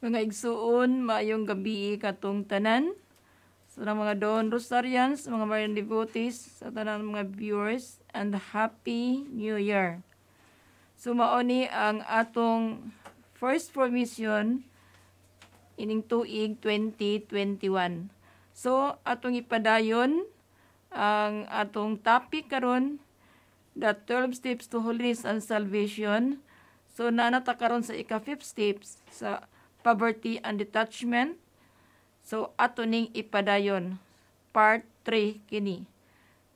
Mga igsuon, maayong gabi katong tanan. Sa mga Don Rosarians, mga Marian devotees, sa tanan mga viewers, and Happy New Year. Sumaoni ang atong first formation ining tuig 2021. So, atong ipadayon ang atong topic karon, the 12 steps to holiness and salvation. So, nanata karon sa ika-5 steps sa poverty and detachment. So, ato ning ipadayon. Part 3 kini.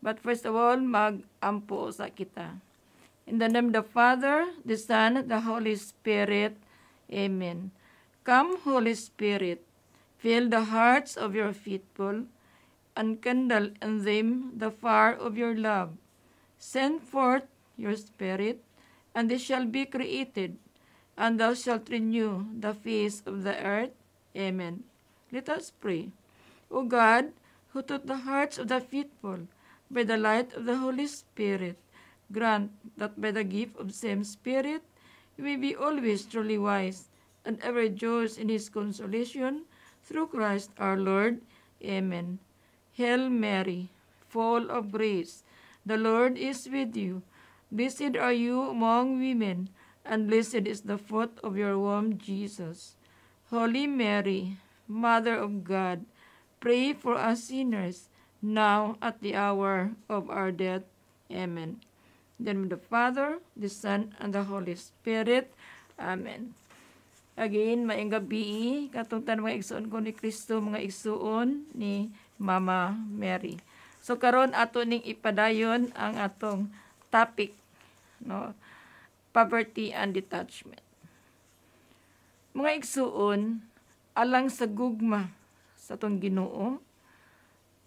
But first of all, mag-ampo sa kita. In the name of the Father, the Son, the Holy Spirit. Amen. Come, Holy Spirit, fill the hearts of your faithful, and kindle in them the fire of your love. Send forth your Spirit, and they shall be created, and thou shalt renew the face of the earth. Amen. Let us pray. O God, who taught the hearts of the faithful by the light of the Holy Spirit, grant that by the gift of same Spirit, we may be always truly wise and ever rejoice in His consolation through Christ our Lord. Amen. Hail Mary, full of grace, the Lord is with you. Blessed are you among women, and blessed is the fruit of your womb, Jesus. Holy Mary, Mother of God, pray for us sinners, now at the hour of our death. Amen. In the name of the Father, the Son, and the Holy Spirit. Amen. Again, maayong gabi, katong tan mga igsuon ko ni Kristo, mga igsuon ni Mama Mary. So karon ato ning ipadayon ang atong topic, no? Poverty and detachment. Mga igsuon, alang sa gugma sa atong Ginoo,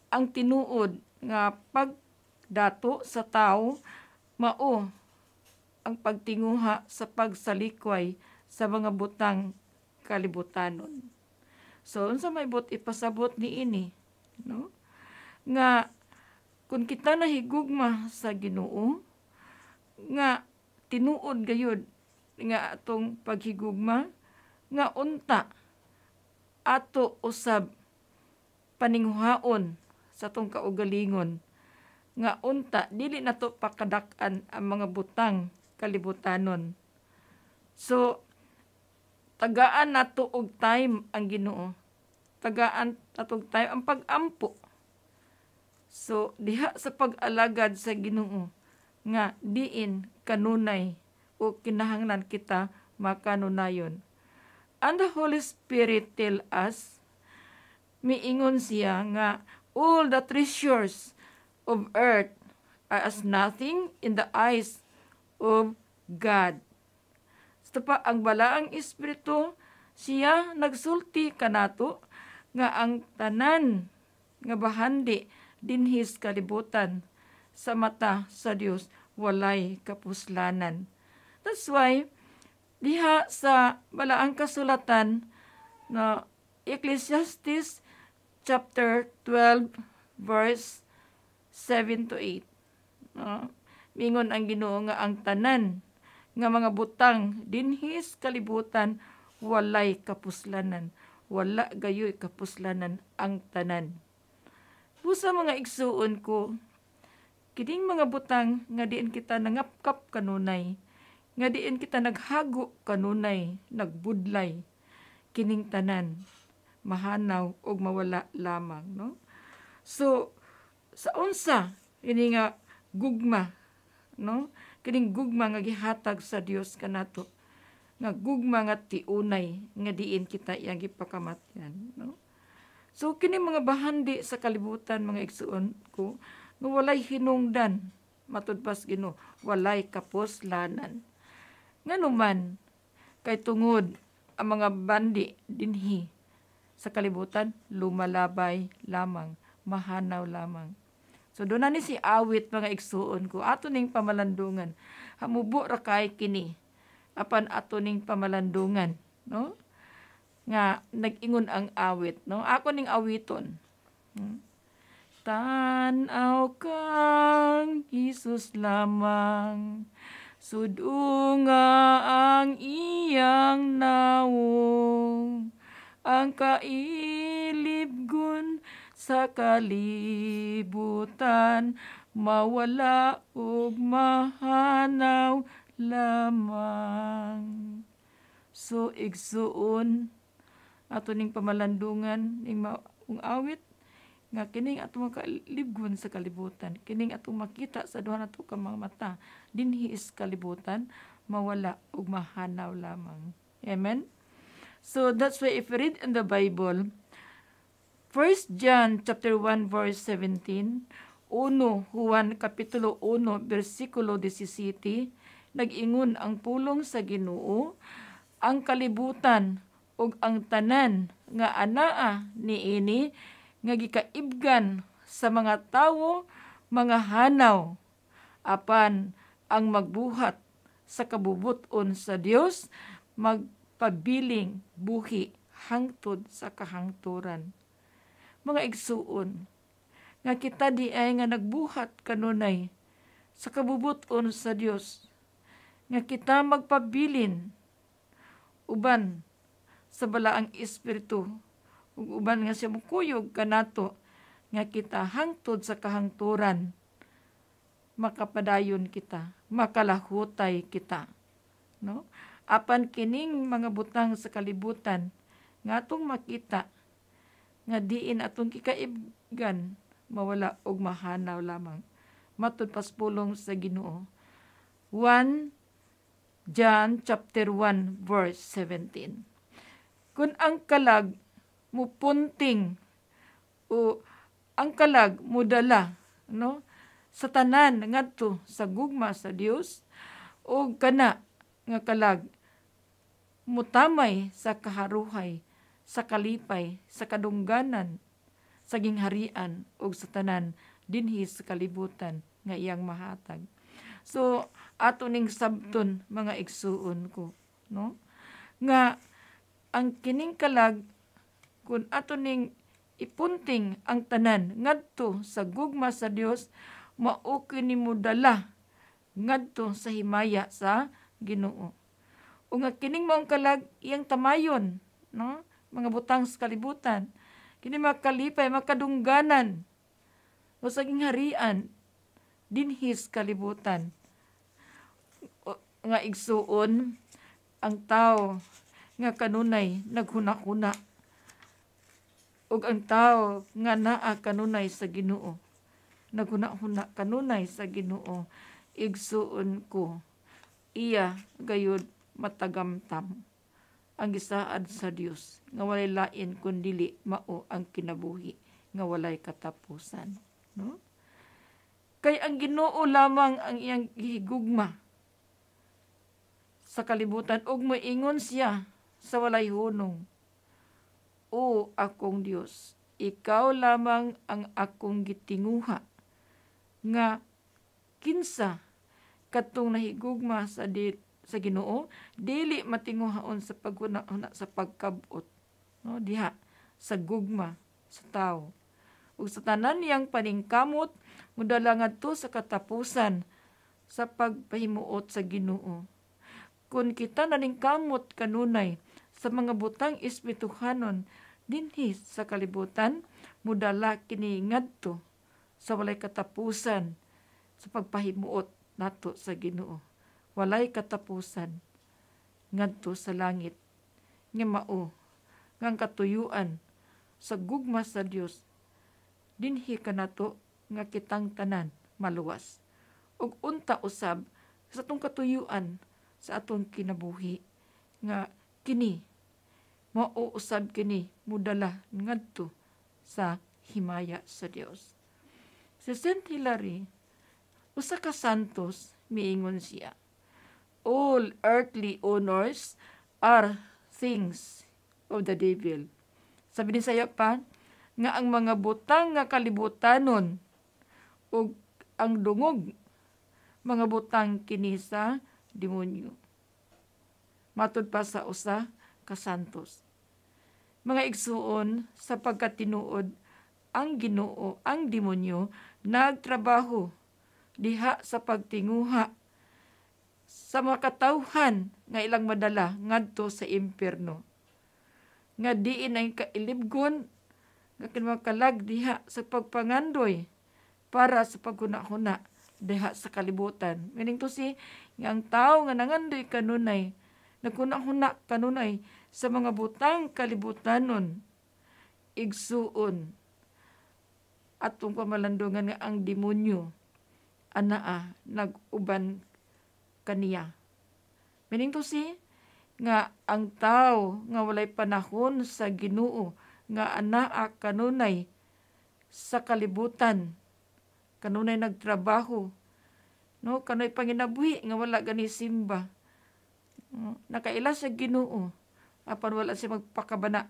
ang tinuod nga pagdato sa tao mao ang pagtinguha sa pagsalikway sa mga butang kalibutanon. So unsa may but ipasabot ni ini, no? Nga kung kita nahigugma sa Ginoo, nga tinuod gayud nga atong paghigugma, nga unta ato usab paninguhaon sa atong kaugalingon, nga unta dili nato pakadak-an ang mga butang kalibutanon. So tagaan nato og time ang Ginoo. Tagaan nato og time ang pag-ampo. So diha sa pag-alagad sa Ginoo nga diin kanunay o kinahanglan kita makanunayon. And the Holy Spirit tell us, miingon siya nga all the treasures of earth are as nothing in the eyes of God. Ito pa, ang balaang Espiritu, siya nagsulti kanato nga ang tanan nga bahandi dinhis kalibutan sa mata sa Dios walay kapuslanan. That's why diha sa balaang kasulatan na Ecclesiastes chapter 12 verse 7 to 8. Mingon ang Ginoo nga ang tanan nga mga butang dinhis kalibutan walay kapuslanan. Wala gayoy kapuslanan ang tanan. Busa mga igsuon ko, kining mga butang nga diin kita nangapkap kanunay, nga diin kita naghago kanunay, nagbudlay, kining tanan mahanaw og mawala lamang, no? So sa unsa ini nga gugma, no? Kining gugma nga gihatag sa Dios kanato, nga gugma nga tiunay nga diin kita iyang gipakamatyan, no? So kini mga bahandi sa kalibutan mga igsuon ko nga walay hinungdan matud pas Ginoo, walay kapuslanan. Nganuman kay tungod ang mga bandi dinhi sa kalibutan lumalabay lamang, mahanaw lamang. So doon na ni si awit mga igsuon ko, ato ning pamalandungan. Hamubo ra kay kini apan ato ning pamalandungan, no? Nga nag-ingon ang awit, no? Ako ning awiton. Tanaw kang Jesus lamang, sudunga ang iyang nawong, ang kailibgon sa kalibutan, mawala ug mahanaw lamang. So igsuon ato ning pamalandungan ning awit nga kining atong kalibgon sa kalibutan, kining atong makita sa duha nato ka mga mata dinhi is kalibutan, mawala ug mahanaw lamang. Amen. So that's why if you read in the Bible, 1 John chapter 1 verse 17, 1 Juan kapitulo 1 bersikulo 17, nag-ingon ang pulong sa Ginoo, ang kalibutan ug ang tanan nga anaa niini nga gikaibgan sa mga tawo mga hanaw, apan ang magbuhat sa kabubut-on sa Dios magpabiling buhi hangtod sa kahangturan. Mga igsuon nga kita di ay nga nagbuhat kanunay sa kabubut-on sa Dios, nga kita magpabilin uban sa balaang espiritu ug uban nga siya mukuyog kanato nga kita hangtod sa kahangturan, makapadayon kita, makalahutay kita, no? Apan kining mga butang sa kalibutan nga atong makita nga diin atong kikaibgan, mawala og mahanaw lamang. Matud paspulong sa Ginoo. 1 John chapter 1 verse 17. Kung ang kalag mupunting o ang kalag mudala, no, sa tanan ngadto sa gugma sa Dios, o kana nga kalag mutamay sa kaharuhay, sa kalipay, sa kadungganan, sa gingharian ug sa tanan dinhi sa kalibutan nga iyang mahatag. So ato ning sabton mga igsuon ko, no, nga ang kining kalag kun ato ning ipunting ang tanan ngadto sa gugma sa Dios, mao kini modala ngadto sa himaya sa Ginoo. O nga kining maong kalag iyang tamayon, no, mga butang sa kalibutan, kini makalipay, makadungganan o sa gingharian dinhis kalibutan. O, nga igsuon ang tao nga kanunay naghuna-huna ug ang tao nga naa kanunay sa Ginoo, naghuna-huna kanunay sa Ginoo, igsuon ko iya gayud matagamtam ang gisaad sa Dios nga walay lain kundili mao ang kinabuhi nga walay katapusan, no? Kay ang Ginoo lamang ang iyang gihigugma sa kalibutan ug moingon siya sa walay hunong, O akong Dios, ikaw lamang ang akong gitinguha, nga kinsa katong nahigugma sa Ginoo dili matinguhaon sa paghuna-huna sa pagkabot, no, diha sa gugma sa tawo ug sa tanan niyang paningkamot mudala ngadto sa katapusan sa pagpahimuot sa Ginoo. Kung kita naningkamot kanunay sa mga butang espirituhanon dinhi sa kalibutan, mudala kini ngadto sa walay katapusan sa pagpahimuot nato sa Ginoo. Walay katapusan ngadto sa langit nga mao ngang katuyuan sa gugma sa Dios dinhi kanato nga kitang tanan maluwas ug unta usab sa atong katuyuan sa atong kinabuhi nga kini mao usab kini mudala ngadto sa himaya sa Dios. Si Saint Hilary, usa ka santos, miingon siya, all earthly honors are things of the devil. Sabi ni saya pa, nga ang mga butang nga kalibutanon ug ang dungog, mga butang kini sa demonyo. Matud pa sa usa ka santos. Mga igsuon, sa pagkatinuod, ang Ginoo, ang demonyo, nagtrabaho diha sa pagtinguha sa mga katawhan nga ilang madala ngadto sa impierno. nga diin ay kailibgon nga kinmakalag diha sa pagpangandoy para sa paghuna-huna diha sa kalibutan. Meaning to si nga ang tao nga nangandoy kanunay, nagkunahuna kanunay sa mga butang kalibutanon, igsuon atong pamalandungan nga ang demonyo anaa nag-uban kaniya. Meaning to si nga ang tao nga walay panahon sa Ginoo nga anaa kanunay sa kalibutan, kanunay nagtrabaho, no, kanunay panginabuhi nga wala gani simba. Nakaila sa Ginoo apan wala siya magpakabana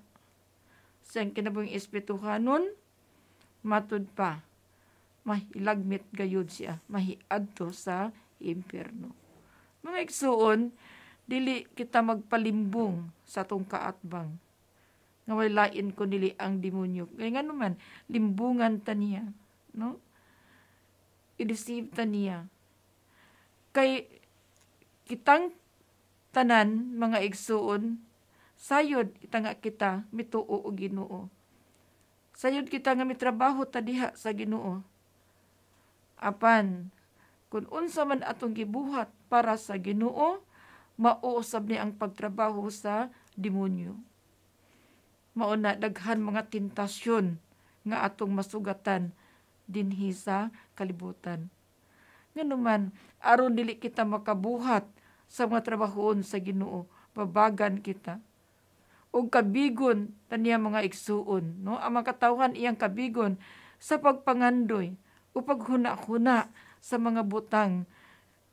sa kinabuhing espirituhanon, matud pa mahilagmit gayud siya, mahiadto sa impyerno. Mga igsuon, dili kita magpalimbong sa atong kaatbang nga walain ko nili ang demonyo. Kaya nga naman, limbungan ta niya, no? I-deceive ta niya. Kay kitang tanan, mga igsuon, sayod itanga kita mituo o Ginoo. Sayod kita nga mitrabaho ta diha sa Ginoo. Apan, kung unsa man atong gibuhat para sa Ginoo, mauusab ni ang pagtrabaho sa demonyo. Mauna daghan mga tentasyon nga atong masugatan dinhi sa kalibutan. Nganuman, aron dili kita makabuhat sa mga trabahoon sa Ginoo, babagan kita. Og kabigon taniya mga igsuon, no? Ang mga katawhan iyang kabigon sa pagpangandoy o paghuna-huna sa mga butang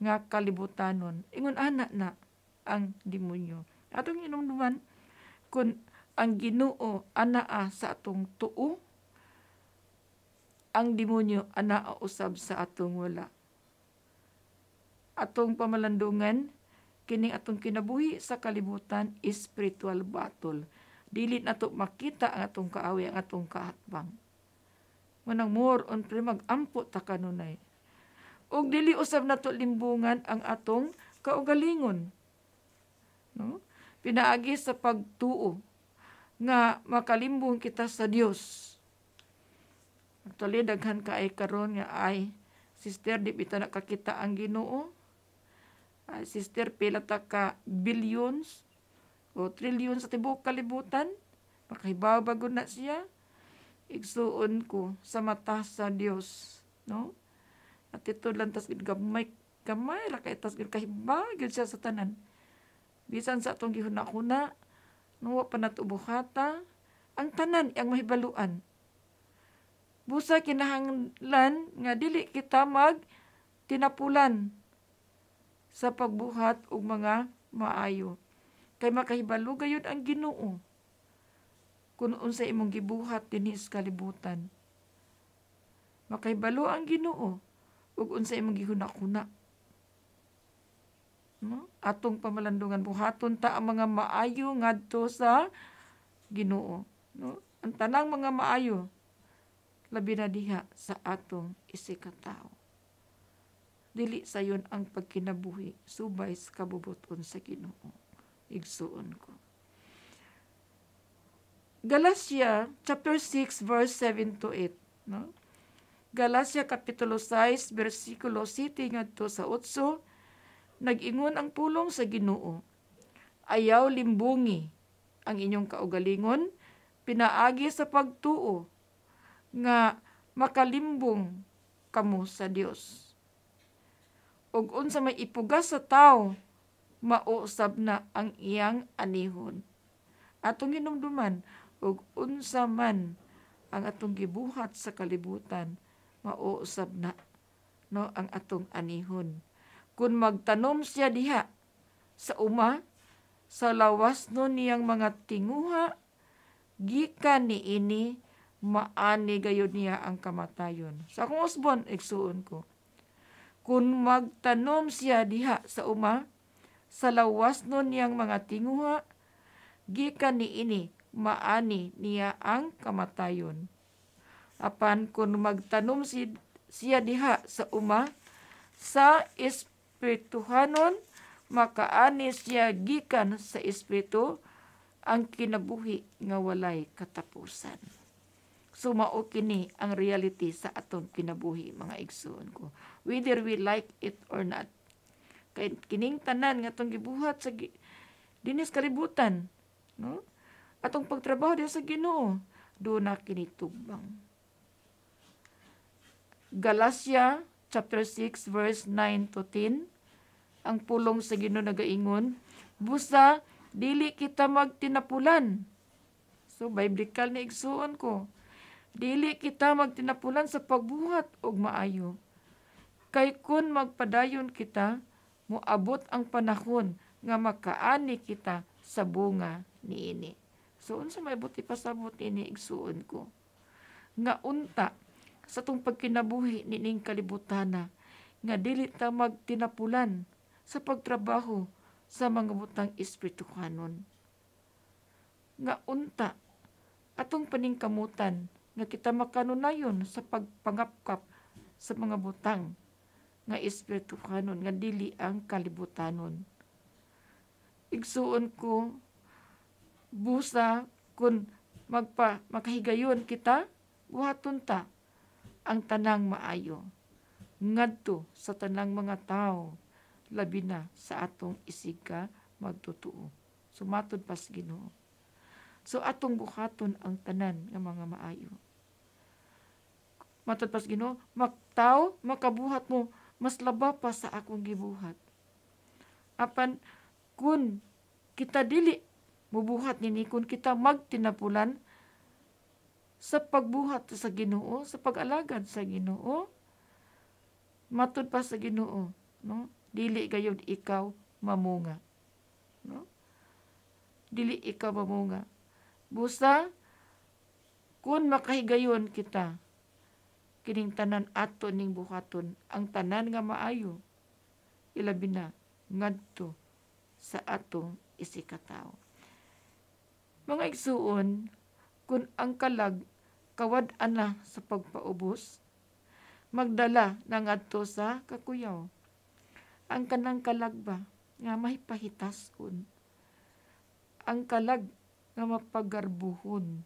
nga kalibutanon. Ingon ana na ang demonyo. Atong inumduman kung ang Ginoo anaa sa atong tuo, ang demonyo anaa usab sa atong wala. Atong pamalandungan kining atong kinabuhi sa kalibutan, spiritual battle. Dili nato makita ang atong kaaway, ang atong kahatbang. Manang more on pre mag-ampo ta kanunay. Og dili usab nato limbungan ang atong kaugalingon. No? Pinaagi sa pagtuo nga makalimbong kita sa Dios. Actually, daghan ka ay karon nga ay, sister, di bita nakakita ang Ginoo. Ay, sister, pila ta ka billions o trillions sa tibok kalibutan. Makahibabago na siya. Igsuon ko sa mata sa Dios. No? At ito lang tas gamay ra kay tas kahibagod siya sa tanan. Bisan sa atong gihuna-huna, nuwa pa natubuhata, ang tanan ang mahibaluan. Busa kinahanglan nga dili kita tinapulan sa pagbuhat og mga maayo. Kay makahibalo gayud ang Ginoo kung unsa imong gibuhat dinhi sa kalibutan. Makahibalo ang Ginoo ug unsa imong gihuna-huna. No? Atong pamalandungan buhaton ta ang mga maayo ngadto sa Ginoo. No? Ang tanang mga maayo labi na diha sa atong isikatawo. Dili sayon ang pagkinabuhi subay sa kabubuton sa Ginoo. Igsuon ko. Galatia chapter 6 verse 7 to 8, no? Galatia kapitulo 6 bersikulo 7 ngadto sa 8, nag-ingon ang pulong sa Ginoo. Ayaw limbungi ang inyong kaugalingon, pinaagi sa pagtuo nga makalimbong kamo sa Dios. Og unsa may ipugas sa tao, mausab na ang iyang anihon. Atong hinumduman, og unsa man ang atong gibuhat sa kalibutan, mausab na, no, ang atong anihon. Kung magtanom siya diha sa uma, sa lawas no niyang mga tinguha, gikan ni ini, maani gayud niya ang kamatayon. Sa akong usbon, igsuon ko. Kung magtanom siya diha sa uma, sa lawas no niyang mga tinguha, gikan ni ini, maani niya ang kamatayon. Apan kung magtanom siya diha sa uma, sa espirituhanon, makaani siya gikan sa espiritu, ang kinabuhi nga walay katapusan. So mao kini ang reality sa atong kinabuhi, mga igsoon ko. Whether we like it or not. Kay kining tanan nga atong gibuhat sa dinis kalibutan, no? Atong pagtrabaho diha sa Ginoo, do na kini tubang. Galatia chapter 6 verse 9 to 10, ang pulong sa Ginoo nagaingon, busa dili kita magtinapulan. So biblical na igsuon ko. Dili kita magtinapulan sa pagbuhat og maayo. Kay kun magpadayon kita, moabot ang panahon nga makaani kita sa bunga niini. So unsa may buti pasabot ini igsuon ko? Nga unta sa tong pagkinabuhi nining kalibutana nga dili ta magtinapulan sa pagtrabaho sa mga butang espirituhanon. Nga unta atong paningkamutan nga kita makanunayon sa pagpangapkap sa mga butang nga espirituhanon nga dili ang kalibutanon. Igsuon ko, busa kun makahigayon kita, buhaton ta ang tanang maayo ngadto sa tanang mga tao, labi na sa atong isiga magtutuo. Sumatod pas Ginoo. So atong buhaton ang tanan nga mga maayo. Matod pas Ginoo, maktaw makabuhat mo mas laba pa sa akong gibuhat. Apan kun kita dili mubuhat nini, kun kita magtinapulan sa pagbuhat sa Ginoo, sa pag-alagad sa Ginoo, matod pa sa Ginoo, no? Dili gayud ikaw mamunga. No? Dili ikaw mamunga. Busa kun makahigayon kita, kining tanan ato ning buhaton, ang tanan nga maayo, ilabi na ngadto sa atong isikataw. Mga igsuon, kun ang kalag kawad-an na sa pagpaubos, magdala na ngadto sa kakuyaw. Ang kanang kalag ba nga mahipahitason, ang kalag nga mapagarbuhon,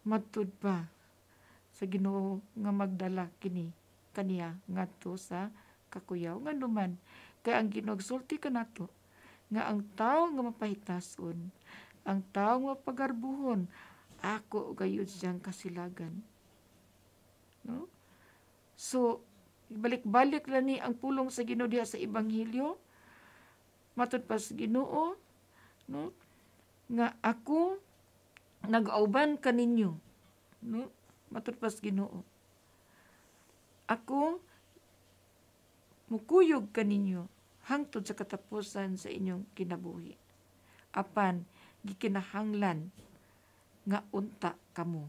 matud pa sa Ginoo nga magdala kini kaniya ngadto sa kakuyaw. Nga naman, kay ang Ginoo sulti kanato nga ang tawo nga mapahitason, ang tawo nga mapagarbuhon, ako gayud siyang kasilagan. No? So balik-balik lang ni ang pulong sa Ginoo diha sa Ebanghelyo, matud pa sa Ginoo, no? Nga ako nag-auban kaninyo, no? Matud pa sa Ginoo, ako mukuyog kaninyo hangtod sa katapusan sa inyong kinabuhi. Apan gikinahanglan nga unta kamo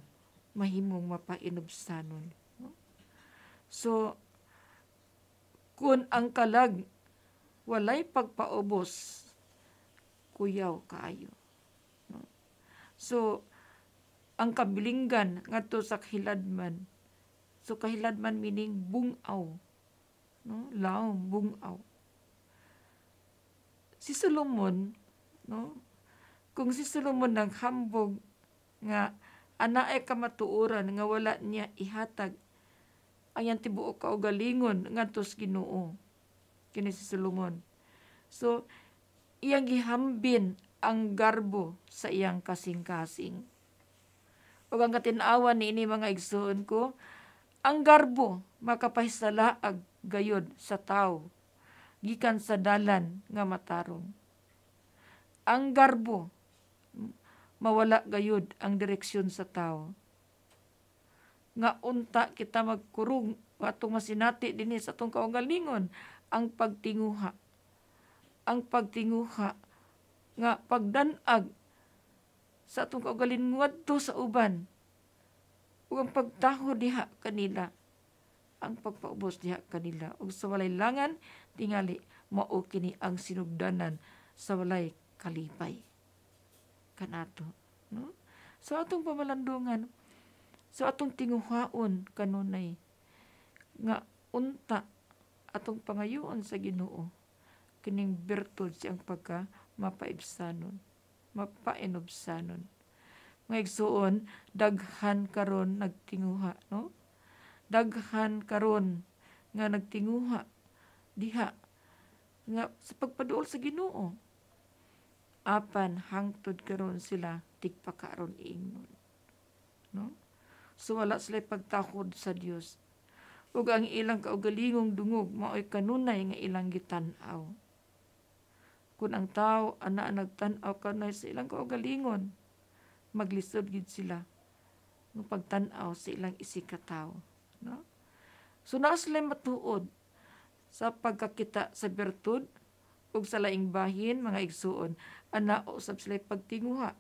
mahimong mapainubsanon. No? So kun ang kalag walay pagpaubos, kuyaw kaayo. No? So ang kabilinggan ngadto sa kahiladman. So kahiladman meaning bungaw. No? Laom, bungaw. Si Solomon, no? Kung si Solomon naghambog nga anaay kamatuoran nga wala niya ihatag ang yang tibuok kaugalingon ngadto sa Ginoo, kini si Solomon. So iyang gihambin ang garbo sa iyang kasing-kasing. Ug ang katin-awan niini mga igsoon ko, ang garbo makapahisalaag gayod sa tawo gikan sa dalan nga matarong. Ang garbo mawala gayud ang direksyon sa tawo. Nga unta kita magkurong atong masinati dinhi sa atong kaugalingon ang pagtinguha. Ang pagtinguha nga pagdanag sa atong kaugalingon ngadto sa uban. Ug ang pagtaho diha kanila, ang pagpaubos diha kanila, ug sa walay langan tingali mao kini ang sinugdanan sa walay kalipay kanato, no? So atong pamalandungan, so atong tinguhaon kanunay nga unta atong pangayoon sa Ginoo kining bertud siyang pagka mapaibsanon. mapainobsanon. Mga igsuon, daghan karon nagtinguha, no? Daghan karon nga nagtinguha diha nga sa pagpaduol sa Ginoo. Apan hangtod karon sila tigpakaron ingnon, no? So wala sila pagtakod sa Dios. Ug ang ilang kaugalingong dungog mao'y kanunay nga ilang gitan-aw. Kung ang tao ana nagtan-aw kanunay sa ilang kaugalingon, maglisod gid sila ng pagtan-aw sa ilang isikataw, no? So naa sila matuod sa pagkakita sa bertud ug sa laing bahin, mga igsuon, ana usab sila pagtinguha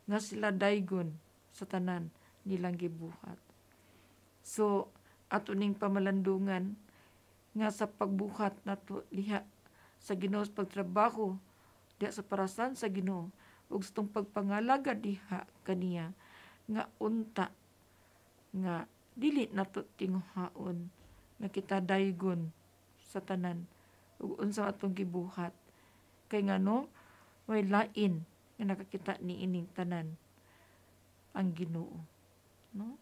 nga sila daygon sa tanan nilang gibuhat. So ato ning pamalandungan nga sa pagbuhat nato diha sa Ginoo, sa pagtrabaho diha sa parasan sa Ginoo ug sa tong pagpangalaga diha kaniya nga unta nga dili nato tinguhaon nga kita daygon sa tanan ug unsa atong gibuhat kay ngano may lain nga nakakita ni ining tanan ang Ginoo, no?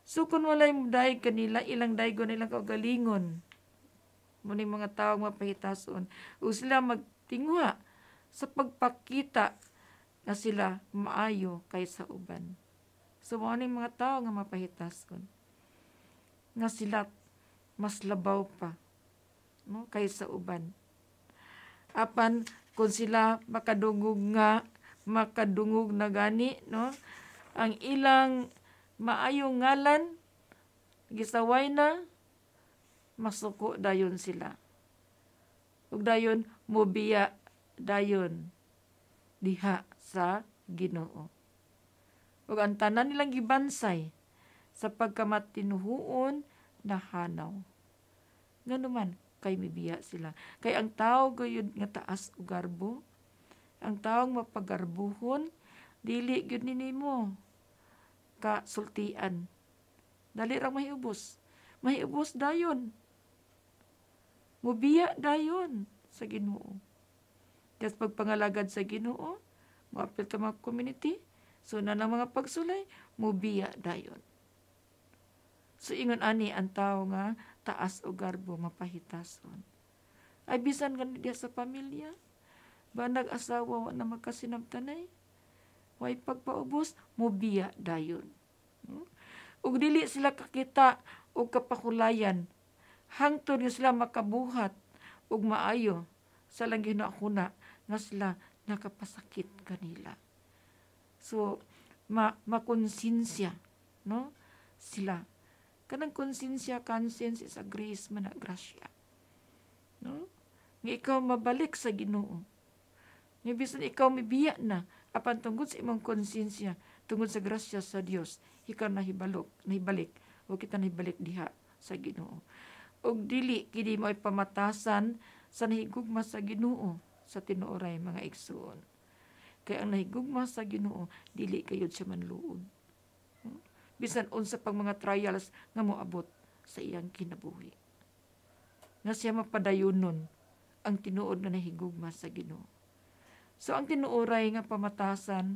So kung walay muday kanila ilang daygon ilang kaugalingon mo ning mga tawo mapahitason ug sila magtinguha sa pagpakita nga sila maayo kaysa uban. So mo ning mga tawo nga mapahitason nga sila mas labaw pa, no, kaysa uban. Apan kung sila makadungog na gani, no, ang ilang maayong ngalan gisaway na, masuko dayon sila ug dayon mobiya dayon diha sa Ginoo ug ang tanan nilang gibansay sa pagkamatinuhuon nahanaw. Ngano man kay mibiya sila, kay ang tao gayud nga taas ug garbo, ang taong mapagarbuhon dili gyud nimo kasultian. Dali ra mahiubos dayon. Mubiya dayon sa Ginoo. Kas pagpangalagad sa Ginoo, moapil ta mga community, so na mga pagsulay, mubiya dayon. So ingon ani ang tao nga taas o garbo mapahitason. Ay bisan ganun diya sa pamilya, ba nag-asawa na magkasinabtanay, way pagpaubos, mubiya dayon. Ug dili sila kakita og kapakulayan, hangtod nga sila makabuhat ug maayo sa lang ginakuna nga sila nakapasakit kanila. So makonsensya, no, sila. Kanang konsensya, conscience is a grace man na grasya, no, nga ikaw mabalik sa Ginoo, nga bisan ikaw mibiya na apan tungod sa imong konsensya, tungod sa grasya sa Dios, ikaw nahibalik o kita nahibalik diha sa Ginoo. Og dili kini mo ay pamatasan sa nahigugma sa Ginoo sa tinuoray, mga igsoon. Kay ang nahigugma sa Ginoo dili kayod siya manluod. Bisan unsa pang mga trials nga moabot sa iyang kinabuhi. Nga siya mapadayonon ang tinuod nga nahigugma sa Ginoo. So ang tinuoray nga pamatasan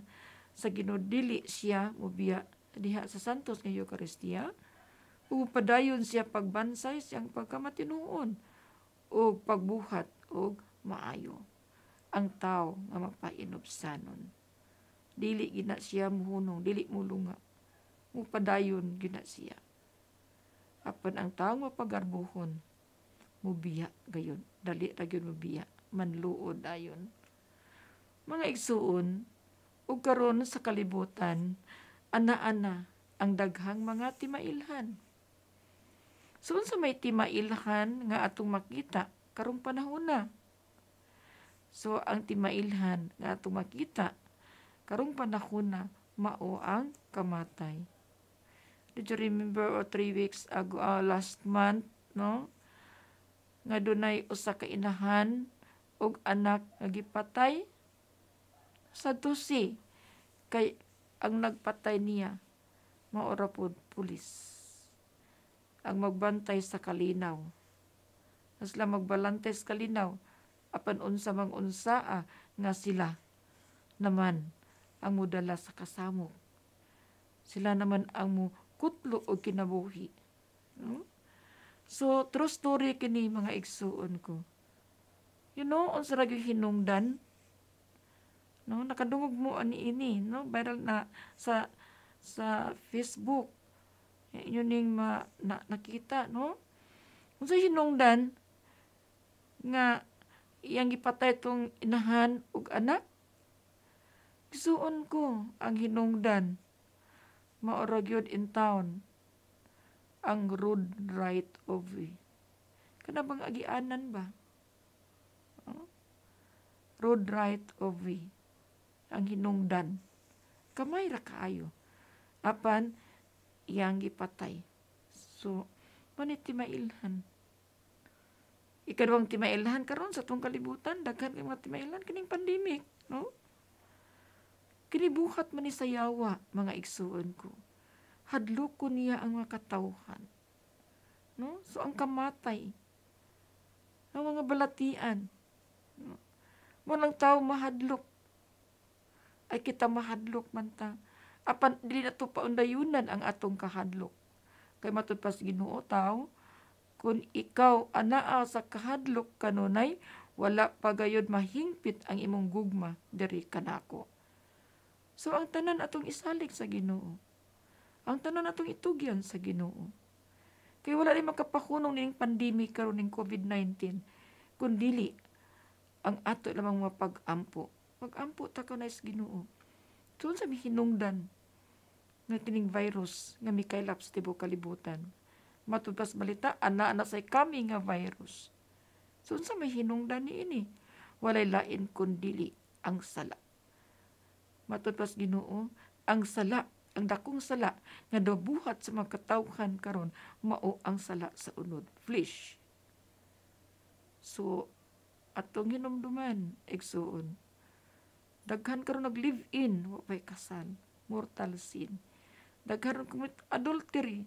sa Ginoo dili siya mobiya diha sa santos nga Eucharistia, ug padayon siya pagbansay siyang pagkamatinuon o pagbuhat og maayo ang tao nga mapainobsanon. Dili gina siya muhunong, dili mulunga, mupadayon gina siya. Apan ang tao mapagarbuhon, mubiya gayon, dali ra gyud mubiya, manluod ayon. Mga igsuon, ug karon sa kalibutan, ana-ana ang daghang mga timailhan. So unsa may timailhan nga atong makita karong panahon na? So ang timailhan nga atong makita karong panahon na mao ang kamatay. Did you remember 3 weeks ago, last month, no? Nga dunay usa ka inahan ug anak nga gipatay sa tusi kay ang nagpatay niya maora pod pulis ang magbantay sa kalinaw. Sila magbalantay sa kalinaw apan unsa mang unsaa nga sila naman ang mudala sa kasamok. Sila naman ang mo kutlo o kinabuhi. No? So, true story kini mga igsuon ko. Unsa ra gyud hinungdan? No, nakadungog mo ani ini, no? Viral na sa Facebook. Yun ning nakita, no? Unsa hinungdan nga iyang gipatay tong inahan ug anak? Gisuon ko ang hinungdan maora gyud in town ang road right of way. Kana bang agianan ba? Road right of way ang hinungdan. Kamay ra kaayo. Apan iyang gipatay. So, manit timailhan. Ikaduhang timailhan karon sa tong kalibutan, daghan kay mga timailhan kining pandemic, no? Kinibuhat man ni sayawa, mga igsuon ko. Hadlok ko niya ang mga katawhan. No? So, ang kamatay, ang mga balatian, no? Walang tao mahadlok. Ay kita mahadlok man ta. Apan, dili na to paundayunan ang atong kahadlok. Kay matud pas Ginoo tao, kung ikaw anaa sa kahadlok kanunay, wala pagayod mahingpit ang imong gugma diri kanako. So, ang tanan atong isalig sa Ginoo. Ang tanan atong itugyan sa Ginoo. Kaya wala rin makapakunong ning pandemic karon ning COVID-19. Kundili, ang ato lamang mga pag-ampo. Pag-ampo ta ka na sa Ginoo. So, sa hinungdan nga kining virus nga mikaylap sa tibuok kalibutan. Matubas balita, ana say kami nga virus. So, sa may hinungdan ni ini, walay lain kundili ang sala. Matubas Ginoo, ang sala, ang dakong sala nga dobuhat sa mga katawhan karon mao ang sala sa unod, flesh. So, atong hinumduman, igsuon. Daghan karon nag-live-in, wapay kasal, mortal sin. Daghan commit adultery.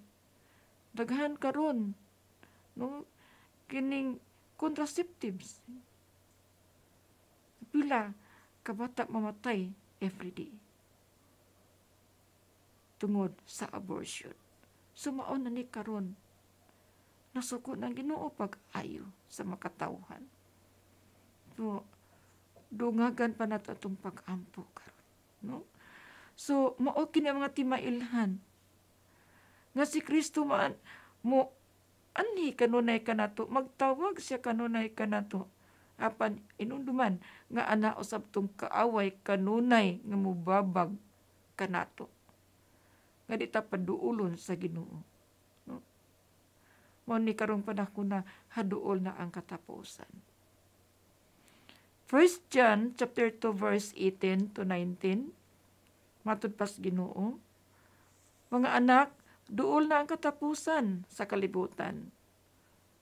Daghan karon no kining contraceptives. Pila kabata mamatay everyday tungod sa abortion. Sumaon na ni karon nasuko ng Ginoo pag-ayo sa makatawhan. So, dungagan pa nato atong pag-ampo karon, no? So, mao kini ang mga timailhan nga si Kristo man mo anhi kanunay kanato, magtawag siya kanunay kanato. Apan inunduman nga ana usab tong kaaway kanunay nga mubabag kanato. Nga di ta paduulon sa Ginoo. No? Mao ni karong panahon na haduol na ang katapusan. 1 John chapter 2 verse 18 to 19. Matud pas Ginoo, mga anak, duol na ang katapusan sa kalibutan.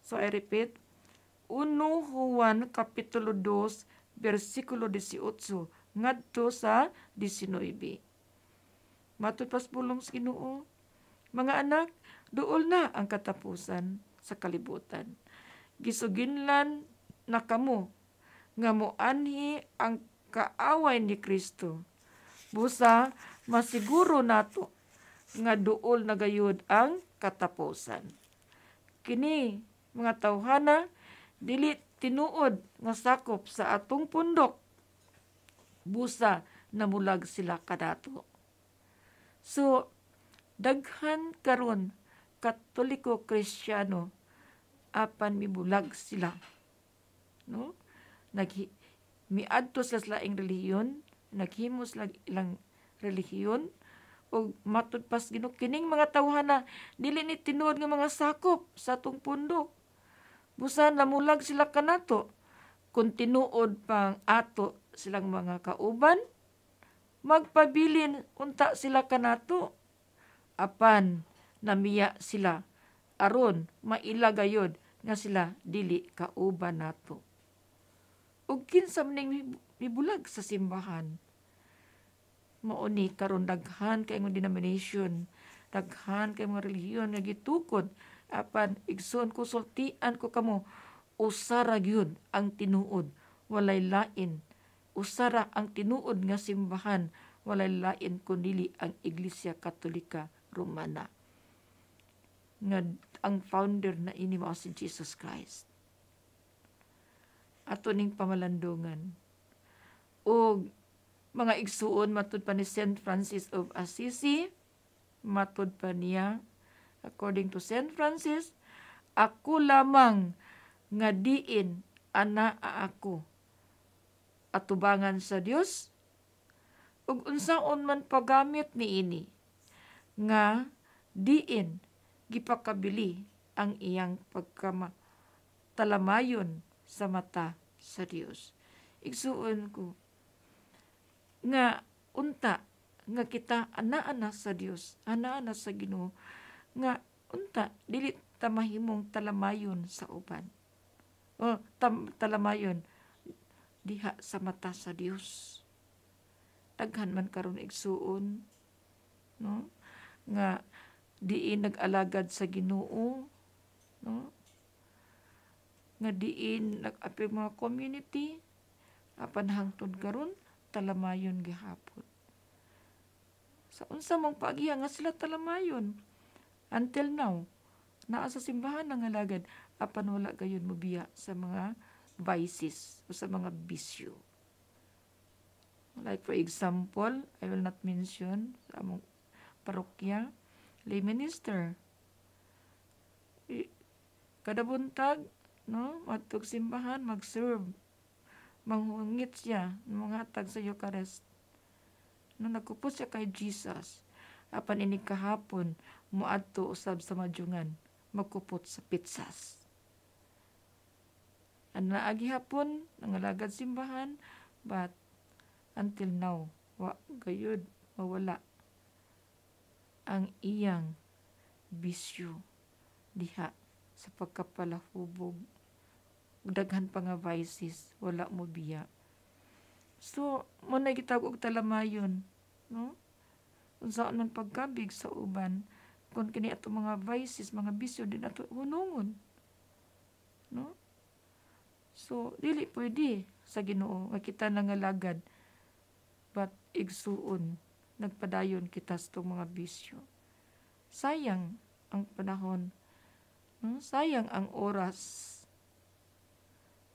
So I repeat, 1 Juan kapitulo 2 versikulo 18 ngadto sa 19. Matud pas pulong sa Ginoo, mga anak, duol na ang katapusan sa kalibutan. Gisuginlan na kamo nga moanhi ang kaaway ni Kristo. Busa, masiguro nato nga duol na gayud ang katapusan. Kini, mga tawhana, dili tinuod nga sakop sa atong pundok. Busa, namulag sila kadato. So, daghan karon Katoliko Kristiyano apan mibulag sila. No? Miadto sila sa laing relihiyon, naghimo sila ilang relihiyon, o matud pas Ginoo kining mga tawhana dili ni tinuod nga mga sakop sa atong pundok. Busan namulag sila kanato kung tinuod pang ato silang mga kauban, magpabilin unta sila kanato. Apan namiya sila aron mailagayod nga sila dili kauban nato. Ug kinsa maning mibulag sa simbahan. Mauni karon daghan kay mga denomination, daghan kay mga relihiyon nga gitukod, apan igsoon ko sultian ko kamo usa ra gyud ang tinuod, walay lain usara ang tinuod nga simbahan walay lain kundi ang Iglesia Katolika Romana. Nga ang founder na ini mao si Jesus Christ. Ato ning pamalandungan. O mga igsuon matud pa ni Saint Francis of Assisi, matud pa niya, according to Saint Francis, ako lamang nga diin ana ako atubangan sa Dios ug unsaon man paggamit niini nga diin gipakabili ang iyang pagkamatalamayon sa mata sa Dios. Igsuon ko nga unta nga kita ana-ana sa Dios, ana-ana sa Ginoo, nga unta dili ta mahimong talamayon sa uban. O talamayon diha sa mata sa Dios. Daghan man karon igsuon, no? Nga diin nag-alagad sa Ginoo, no? Nga diin nag-apil mga community, apan hangtod karon talamayon gihapon. Sa unsa mong paagiya nga sila talamayon? Until now, naa sa simbahan nga alagad, apan wala gayon mobiya sa mga vices o sa mga bisyo. Like for example, I will not mention sa among parokya, lay minister. Kada buntag, no, matug simbahan, mag-serve. Manghungit siya, mga tag sa Eucharist. No, nagkupot siya kay Jesus. Apan ini kahapon, muadto usab sa madyungan, magkupot sa pizzas. Ang naagi hapon, nangalagad simbahan, but until now, gayud, mawala ang iyang bisyo diha sa pagkapalahubog. Daghan pa nga vices, wala mo biya. So, muna gitawag og talamayon, no? Kung saan man pagkabig sa uban, kung kini ato mga vices, mga bisyo, din ato hunungon. No? So, dili pwede sa Ginoo nga kita nangalagad, but igsuon, nagpadayon kita sa itong mga bisyo. Sayang ang panahon, no? Sayang ang oras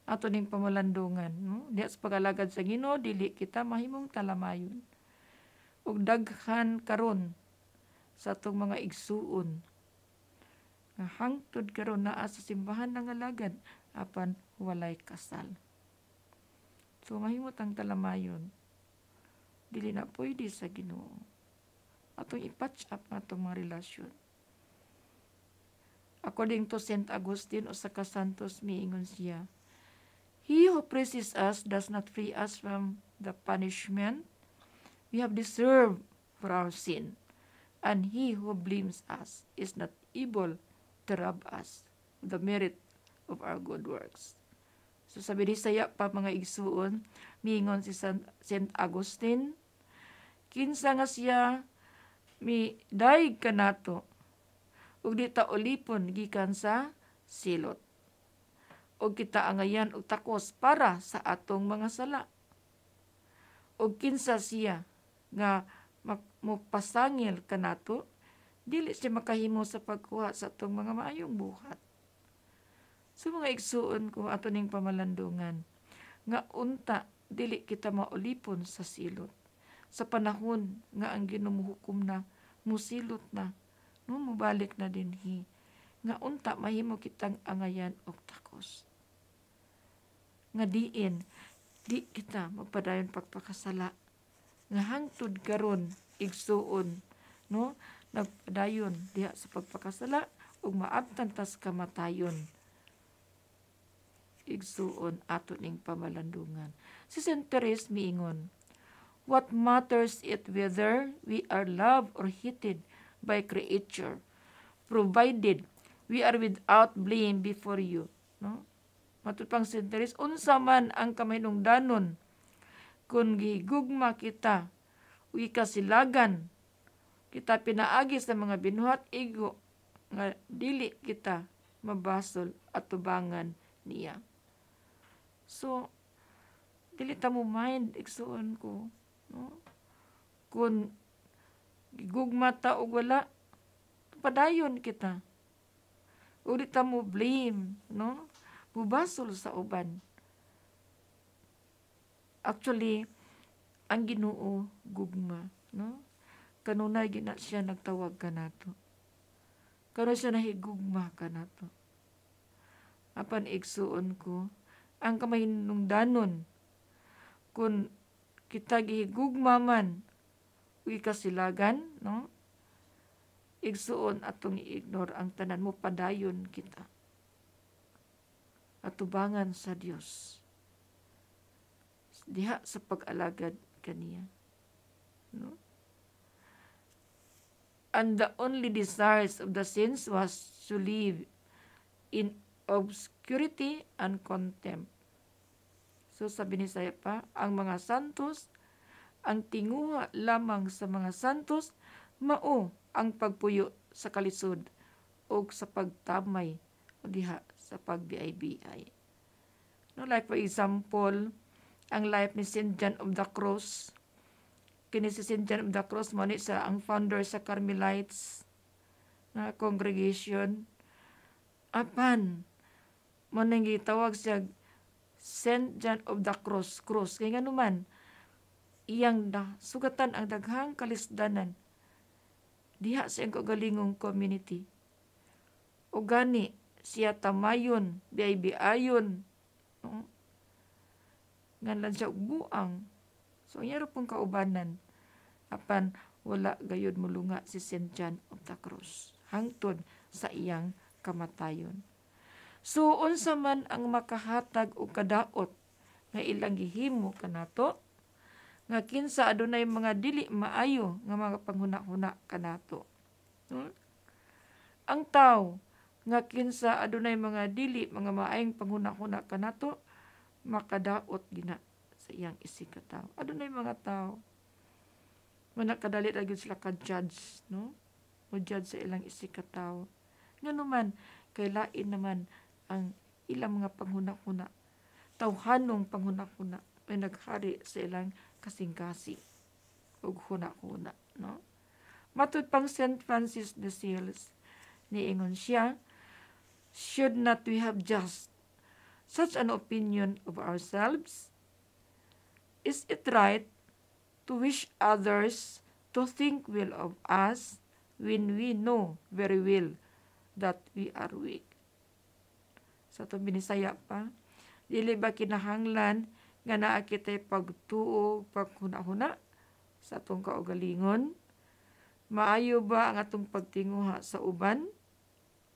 ato ning pamalandungan, no? Diya sa pagalagad sa Ginoo, dili kita mahimong talamayon. Ug daghan karon sa atong mga igsuon nga hangtod karon naa sa simbahan nangalagad apan walay kasal. So mahimot ang talamayon. Dili na pwede sa Ginoo. Atong i-patch up atong mga relasyon. According to Saint Augustine o sa Kasantos, miingon siya, he who praises us does not free us from the punishment we have deserved for our sin, and he who blames us is not able to rob us of the merit of our good works. So sabi ni saya pa mga igsuon, miingon si Saint Augustine, kinsa nga siya mi daig kanato ug di ta ulipon gikan sa silot. Og kita angayan og takos para sa atong mga sala. Og kinsa siya nga mopasangil kanato, dili siya makahimo sa pagkuha sa atong mga maayong buhat. So mga igsuon ko ato ning pamalandungan, nga unta dili kita maulipon sa silot. Sa panahon nga ang ginumuhukom na, musilot na, no, mubalik na dinhi, nga unta mahimo kitang angayan og takos. Nga diin, di kita magpadayon pagpakasala. Nga hangtod karon igsuon, no, nagpadayon diha sa pagpakasala ug maabtan tas kamatayon. Igsuon ato ning pamalandungan. Si Saint Therese miingon, what matters it whether we are loved or hated by creature, provided we are without blame before you. No? Matupang Saint Therese, unsa man ang kamahinungdanon kung gihigugma kita, uy kasilagan, kita pinaagi sa mga binuhat igo, nga dili kita mabasol at tubangan niya. So, Dili ta mo mind, igsuon ko. No? Kung gigugma ta o wala, padayon kita. O di ta mo blame, no? Mubasol sa uban. Actually, ang Ginoo gugma, no? Kanunay gina siya nagtawag kanato. Kano siya nahigugma kanato. Apan igsuon ko, ang kamahinungdanon, kung kita gihigugma man, uy kasilagan, no? Igsuon atong i-ignore ang tanan mo, padayon kita. Atubangan sa Dios. Diha sa pag-alagad kaniya. No? And the only desires of the saints was to live in obscurity and contempt. So sabi ni Saya pa, ang mga santos, ang tinguha lamang sa mga santos, mao ang pagpuyo sa kalisod o sa pagtamay o diha sa pagbiay-biay. No, like for example, ang life ni St. John of the Cross. Kini si St. John of the Cross, manit sa ang founder sa Carmelites na congregation. Apan, manang gitawag siya St. John of the Cross. Kaya nga naman, iyang sugatan ang daghang kalisdanan diha sa iyang kagalingong community. O gani, siya tamayon, biay-biayon, no? Nganlan siya buang. So, yaro pong kaubanan. Apan, wala gayod mulunga si St. John of the Cross. Hangtod sa iyang kamatayon. So, unsa man ang makahatag o kadaot nga ilang gihimo kanato, nga kinsa adunay mga dili maayo nga mga panghuna-huna kanato. Ang tao nga kinsa adunay mga dili mga maayong panghuna-huna kanato, makadaot gina sa iyang isikataw. Adunay mga tao manakadali ra gyud sila ka-judge, no? O judge sa ilang isikataw. Ngano man kay lain naman ang ilang mga panghuna-huna. Tawhanong panghuna-huna ay naghari sa ilang kasing-kasi ug huna-huna, no? Matud pang St. Francis de Sales, niingon siya, should not we have just such an opinion of ourselves? Is it right to wish others to think well of us when we know very well that we are weak? Sa itong binisaya pa, dili ba kinahanglan nga naa kita'y pagtuo, paghuna-huna sa atong kaugalingon? Maayo ba ang atong pagtinguha sa uban?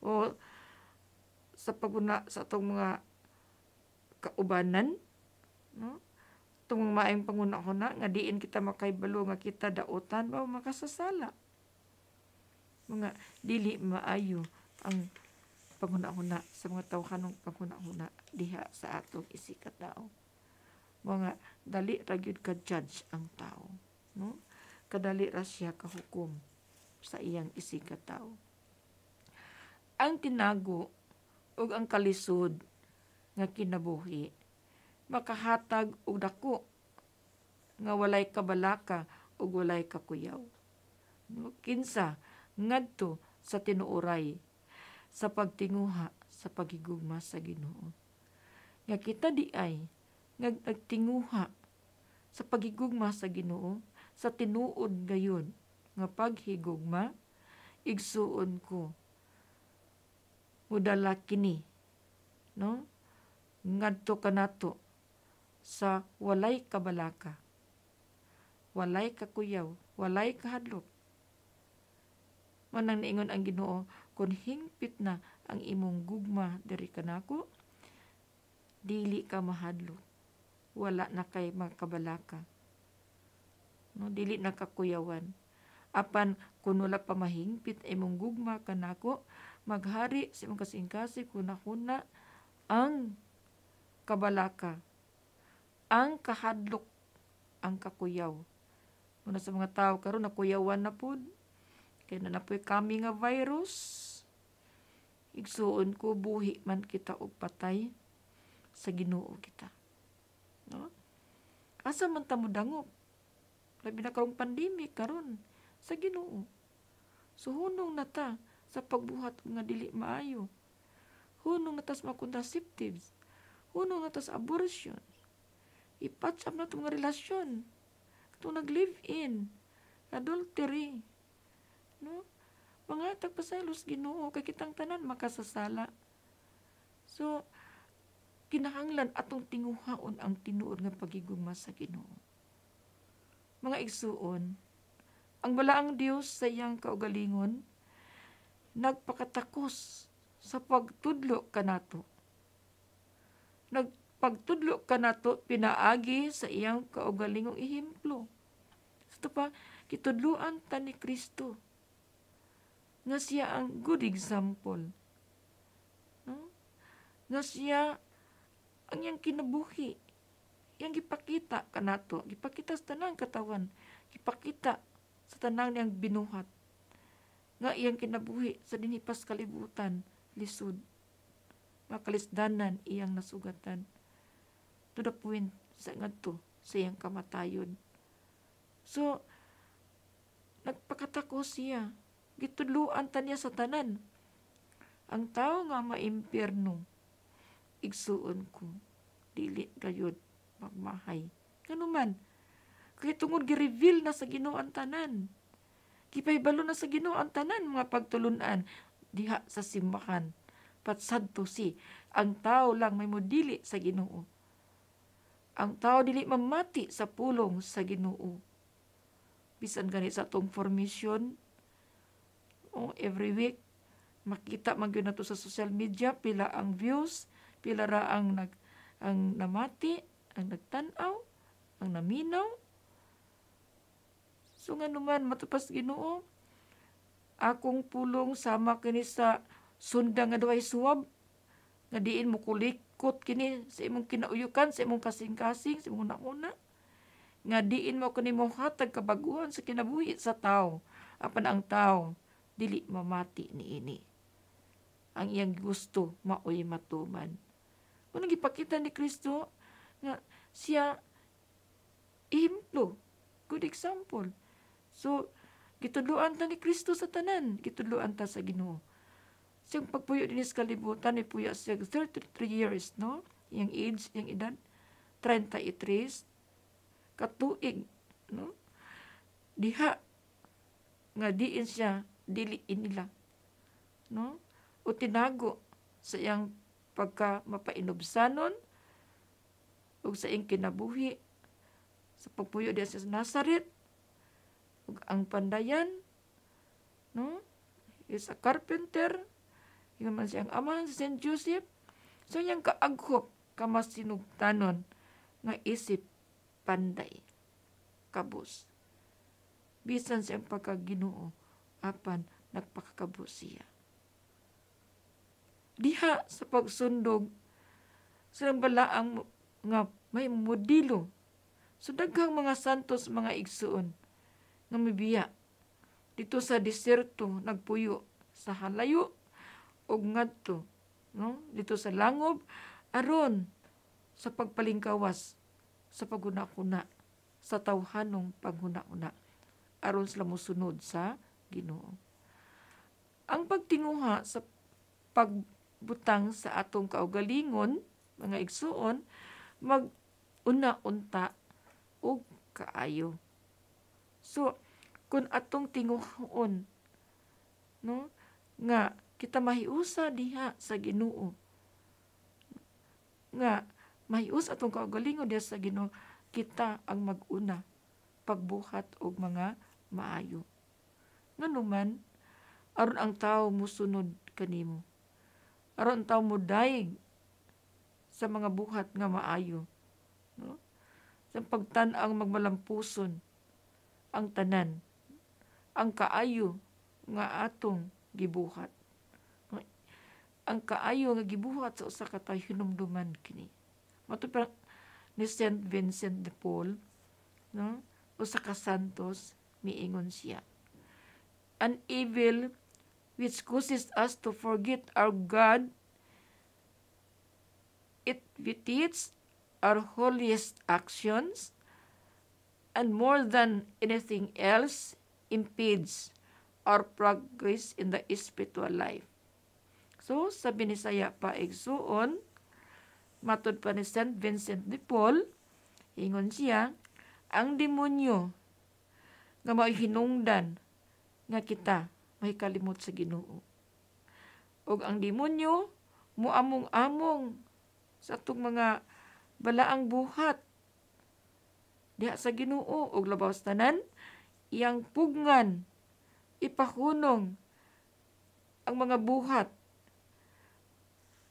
O sa paghuna sa atong mga kaubanan? No? Itong mga maayong panghuna-huna, nga diin kita makaibalo, nga kita daotan, o makasasala. Mga dili maayo ang panghuna-huna sa mga tawhanong panghuna-huna diha sa atong isikataw. Mga dali ra gyud ka judge ang tao, no? Kadali ra siya kahukom sa iyang isikataw. Ang tinago ug ang kalisod nga kinabuhi makahatag og dako nga walay kabalaka ug walay kakuyaw. No? Kinsa ngadto sa tinuoray sa pagtinguha sa paghigugma sa Ginoo. Nga kita di ay nagtinguha sa paghigugma sa Ginoo sa tinuod gayon nga paghigugma, igsuon ko mudala kini, no? Ngadto kanato sa walay kabalaka, walay kakuyaw, walay kahadlok. Manang niingon ang Ginoo, kung hingpit na ang imong gugma diri kanako, dili ka mahadlok, wala na kay makabalaka, no? Dili na kakuyawan. Apan kung wala pa mahingpit imong gugma kanako, maghari sa imong kasing-kasi kunahuna ang kabalaka, ang kahadlok, ang kakuyaw. Muna sa mga tao karon nakuyawan na pud, kaya na napoy kami nga virus. Igsuon ko, buhi man kita og patay sa Ginoo kita. No? asa man ta mo dangop, labi na karong pandemic karon sa Ginoo. So hunong na ta sa pagbuhat nga dili maayo, hunong na ta sa mga contraceptives, hunong na ta sa abortion, ipatch up na itong mga relasyon, itong nag-live-in, adultery, no? Mga tagpasalos Ginoo, kay kitang tanan makasasala. So, kinahanglan atong tinguhaon ang tinuod nga pagigugma sa Ginoo. Mga igsuon, ang balaang Dios sa iyang kaugalingon, nagpakatakos sa pagtudlo kanato. Nagpagtudlo kanato pinaagi sa iyang kaugalingong ehemplo. Ito pa, kitudluan ta ni Kristo nga siya ang good example. No? Nga siya ang iyang kinabuhi, iyang gipakita kanato, gipakita sa tanang katawan, gipakita sa tanang niyang binuhat, nga iyang kinabuhi sa dinipas kalibutan, lisod, makalisdanan iyang nasugatan, to the point sa ngadto sa iyang kamatayon. So, nagpakatako siya, gitudluan ta niya sa tanan. Ang tao nga maimpyerno, igsuon ko, dili gayud magmahay. Kanuman, kay tungod gi-reveal na sa Ginoo ang tanan. Gipahibalo na sa Ginoo ang tanan mga pagtulunan diha sa simbahan. Patsadto si ang tao lang may modili sa Ginoo. Ang tao dili mamati sa pulong sa Ginoo. Bisan gani sa atong formation, every week makita man gyud nato sa social media pila ang views, pila ra ang namati, ang nagtan-aw, ang naminaw. So nga naman matupas Ginoo, akong pulong sama kini sa sunda nga duay suwab, nga diin mo kulikot kini sa imong kinauyukan, sa imong kasing-kasing, sa imong una, nga diin mo kini mo hatag kabaguhan sa kinabuhi sa tao, apan ang tao dili mamati niini. Ang iyang gusto maoy matuman. Kung nagipakita ni Kristo nga siya ehemplo, good example. So, gitudluan ta ni Kristo sa tanan, gitudluan ta sa Ginoo. Siyang pagpuyo din sa kalibutan, may puya siya 33 years, no? Yung age, yung edad, 33, katuig, no? Diha, nga diin siya, diliin nila, no? O tinago sa iyang pagka mapainobsanon, o sa iyang kinabuhi, sa pagpuyo diya sa Nazaret, ug ang pandayan, no? Is a carpenter, yung man siyang ama si Saint Joseph. So yung kaaghop, kamasinugtanon, nga isip panday, kabus. Bisan siyang pagkaginoo, apan nagpakakabus siya. Diha sa pagsundog, silang balaang nga may modelo. So daghang mga santos, mga igsuon, nga mibiya dito sa diserto, nagpuyo sa halayo og ngadto, no? Dito sa langob aron sa pagpalingkawas sa paghuna-huna, sa tawhanong paghuna-huna, aron sila mosunod sa Ginoo. Ang pagtinguha sa pagbutang sa atong kaugalingon, mga igsuon, mag-una-unta og kaayo. So, kung atong tinguhon, no, nga kita mahiusa diha sa Ginoo, nga mahius atong kaugalingon diha sa Ginoo, kita ang mag-una pagbuhat og mga maayo. Nganuman, aron ang tao musunod kanimo, aron ang tao modaig sa mga buhat nga maayo, no? Sa pagtan-ang magmalampuson ang tanan, ang kaayo nga atong gibuhat. Ang kaayo nga gibuhat sa usa ka tawo hinumduman kini. Matupang ni Saint Vincent de Paul, no? Usa ka santos, miingon siya, an evil which causes us to forget our God, it vitiates our holiest actions, and more than anything else impedes our progress in the spiritual life. So, sa Binisaya pa igsuon, matud pa ni St. Vincent de Paul, ingon siya, ang demonyo nga may hinungdan nga kita may kalimot sa Ginoo. Og ang demonyo muamong-among sa atong mga balaang buhat diha sa Ginoo og labaw sa tanan iyang pugngan ipahunong ang mga buhat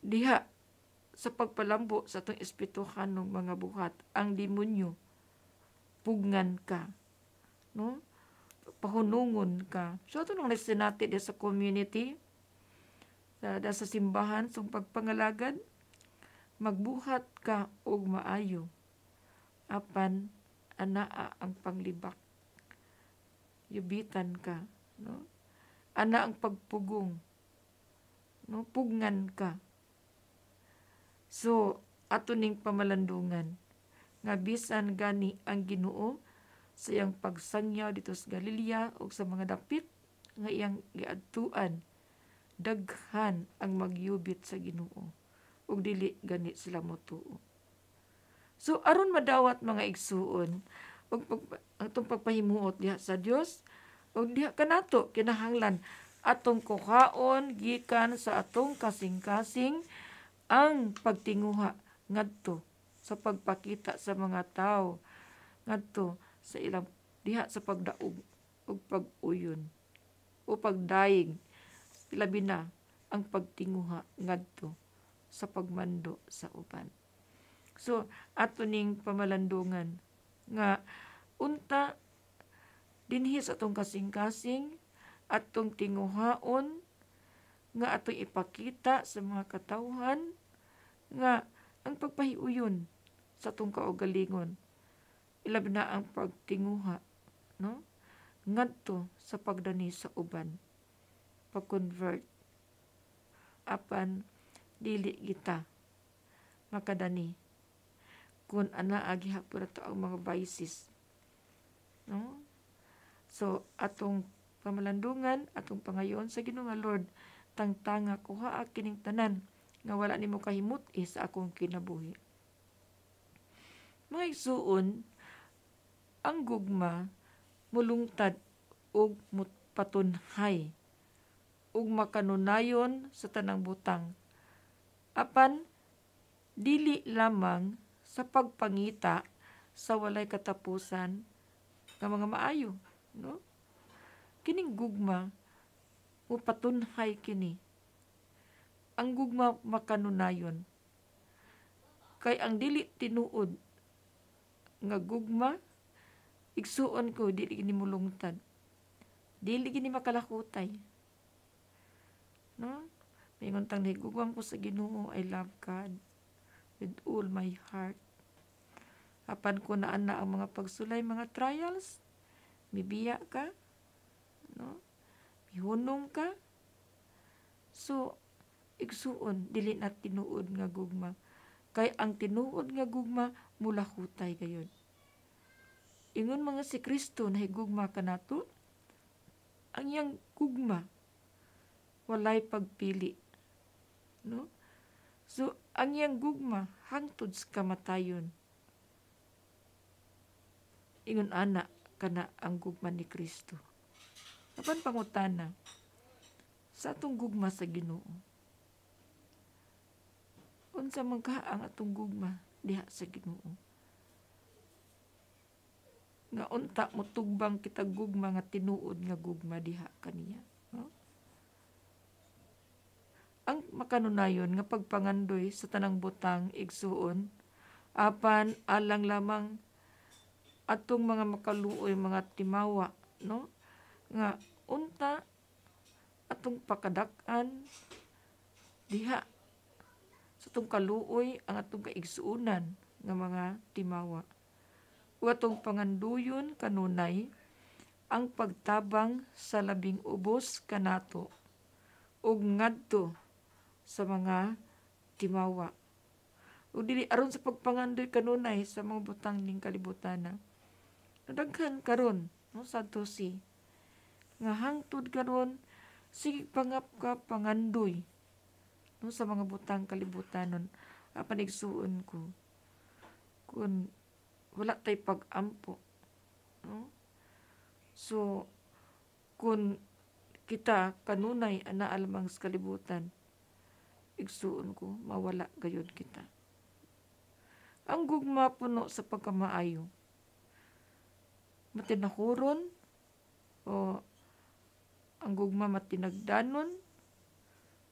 diha sa pagpalambo sa atong espirituhanong mga buhat. Ang demonyo pugngan ka, no? Pahunungon ka. So ato nang nasinati diha sa community sa simbahan sa pagpangalagad, magbuhat ka og maayo apan anaa ang panglibak. Yubitan ka, no? Ana ang pagpugong, no? Pugngan ka. So ato ning pamalandungan nga bisan gani ang Ginoo sa iyang pagsangyaw dito sa Galilea o sa mga dapit nga iyang giadtuan, daghan ang magyubit sa Ginoo ug dili gani sila motuo. So aron madawat mga igsuon ug atong pagpahimuot diha sa Dios ug diha kanato kinahanglan atong kuhaon gikan sa atong kasing-kasing ang pagtinguha ngadto sa pagpakita sa mga tawo ngadto sa ilang diha sa pagdaog ug pag-uyon o pagdaig, labi na ang pagtinguha ngadto sa pagmando sa uban. So ato ning pamalandungan nga unta dinhi sa atong kasing-kasing atong tinguhaon nga atong ipakita sa mga katawhan nga ang pagpahiuyon sa atong kaugalingon ilabi na ang pagtinguha, no? Ngadto sa pagdani sa uban, pag-convert apan dili kita makadani kun ana agi hapon ato ang mga vices, no? So atong pamalandungan, atong pangayon sa Ginoo nga Lord, tangtanga kuha kining tanan nga wala nimo kahimut sa akong kinabuhi. Mga igsuon, ang gugma mulungtad ug patunhay ug makanunayon sa tanang butang. Apan dili lamang sa pagpangita sa walay katapusan nga mga maayo, no? Kining gugma patunhay kini. Ang gugma makanunayon. Kay ang dili tinuod nga gugma igsuon ko dili gini mulungtad. Dili gini makalakutay. No? Mingon tang higugwang ko sa Ginoo, I love God with all my heart. Apan ko na ang mga pagsulay, mga trials, mibiya ka, no? Mihunong ka. So igsuon dili na tinuod nga gugma. Kay ang tinuod nga gugma mulakutay gayud. Ingon mga si Kristo na higugma kanato, ang iyang gugma walay pagpili, no? So ang iyang gugma hangtod sa kamatayon. Ingon ana kana ang gugma ni Kristo. Apan pangutana sa atong gugma sa Ginoo, unsa man ka ang atong gugma diha sa Ginoo? Nga unta motugbang kita gugma nga tinuod nga gugma diha kaniya, no? Ang makanunayon nga pagpangandoy sa tanang butang igsuon apan alang lamang atong mga makaluoy mga timawa, no? Nga unta atong pakadak-an diha sa atong kaluoy ang atong kaigsuunan nga mga timawa. O atong panganduyon kanunay ang pagtabang sa labing ubos kanato ug ngadto sa mga timawa. O dili aron sa pagpangandoy kanunay sa mga butang ning kalibutana, Daghan karon, no, Santo Si. Nga hangtod karon, sige pangap ka pangandoy, no, sa mga butang kalibutanon. Apan igsuon ko, kung wala tay pag-ampo, no? So, kung kita kanunay ana alamang sa kalibutan, igsuon ko, mawala gayud kita. Ang gugma puno sa pagkamaayo, matinahuron, o ang gugma matinagdanon,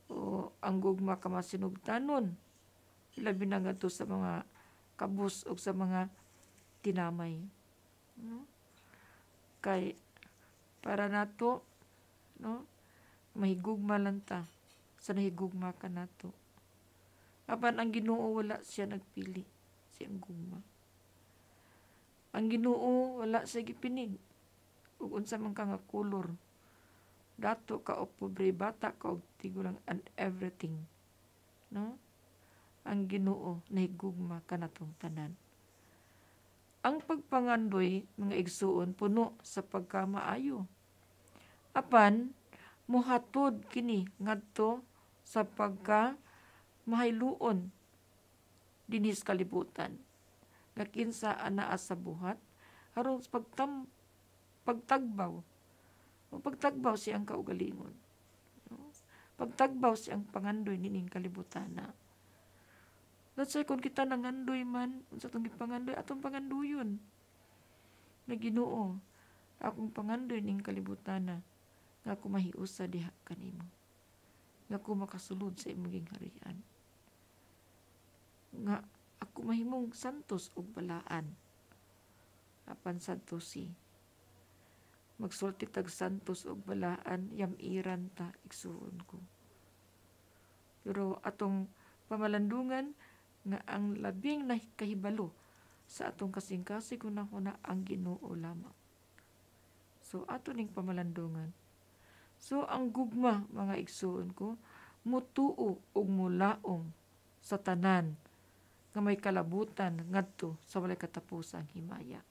o ang gugma kamasinugdanon, labi na nga to sa mga kabus o sa mga tinamay. No? Kay para nato, no, mahigugma lang ta sa nahigugma ka nato. Apan ang Ginoo wala siya nagpili, siyang gugma. Ang Ginoo wala siya gipinig ug unsa man ka nga kolor, dato ka o pobre, bata ka og tigulang, and everything, no? Ang Ginoo nahigugma kanatong tanan. Ang pagpangandoy, mga igsuon, puno sa pagkamaayo. Apan mohatod kini ngadto sa pagka mahayluon dinhi sa kalibutan. Nga kinsa anaa sa buhat aron pagtagbaw. O pagtagbaw siyang kaugalingon. No? Pagtagbaw siyang pangandoy nining kalibutana. Let's say, kung kita nangandoy man, sa itong ipangandoy, atong pangandoyon. Na Ginoo, akong pangandoy ning kalibutana, nga ako mahiusa diha kanimo. Nga ako makasulod sa imong harian. Nga ako mahimong santos ug balaan. Apan Santo Si. Magsulti tag santos ug balaan, yamiran ta, igsuon ko. Pero atong pamalandungan, nga ang labing kahibalo sa atong kasing-kasing una-una ang Ginoo lamang. So, ato ning pamalandungan. So, ang gugma, mga igsuon ko, mutuo ug mulaom sa tanan nga may kalabutan ngadto sa walay katapusang himaya.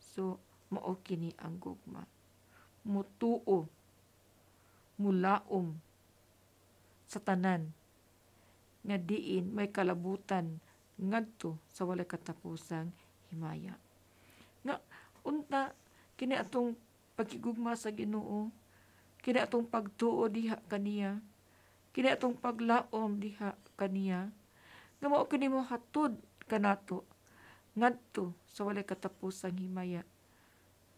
So, mao kini ang gugma. Mutuo, mulaom sa tanan nga diin may kalabutan ngadto sa walay katapusang himaya. Nga unta kini atong pagkigugma sa Ginoo, kini atong pagtuo diha kaniya, kini atong paglaom diha kaniya, nga mao kini mo hatod kanato ngadto sa walay katapusang himaya.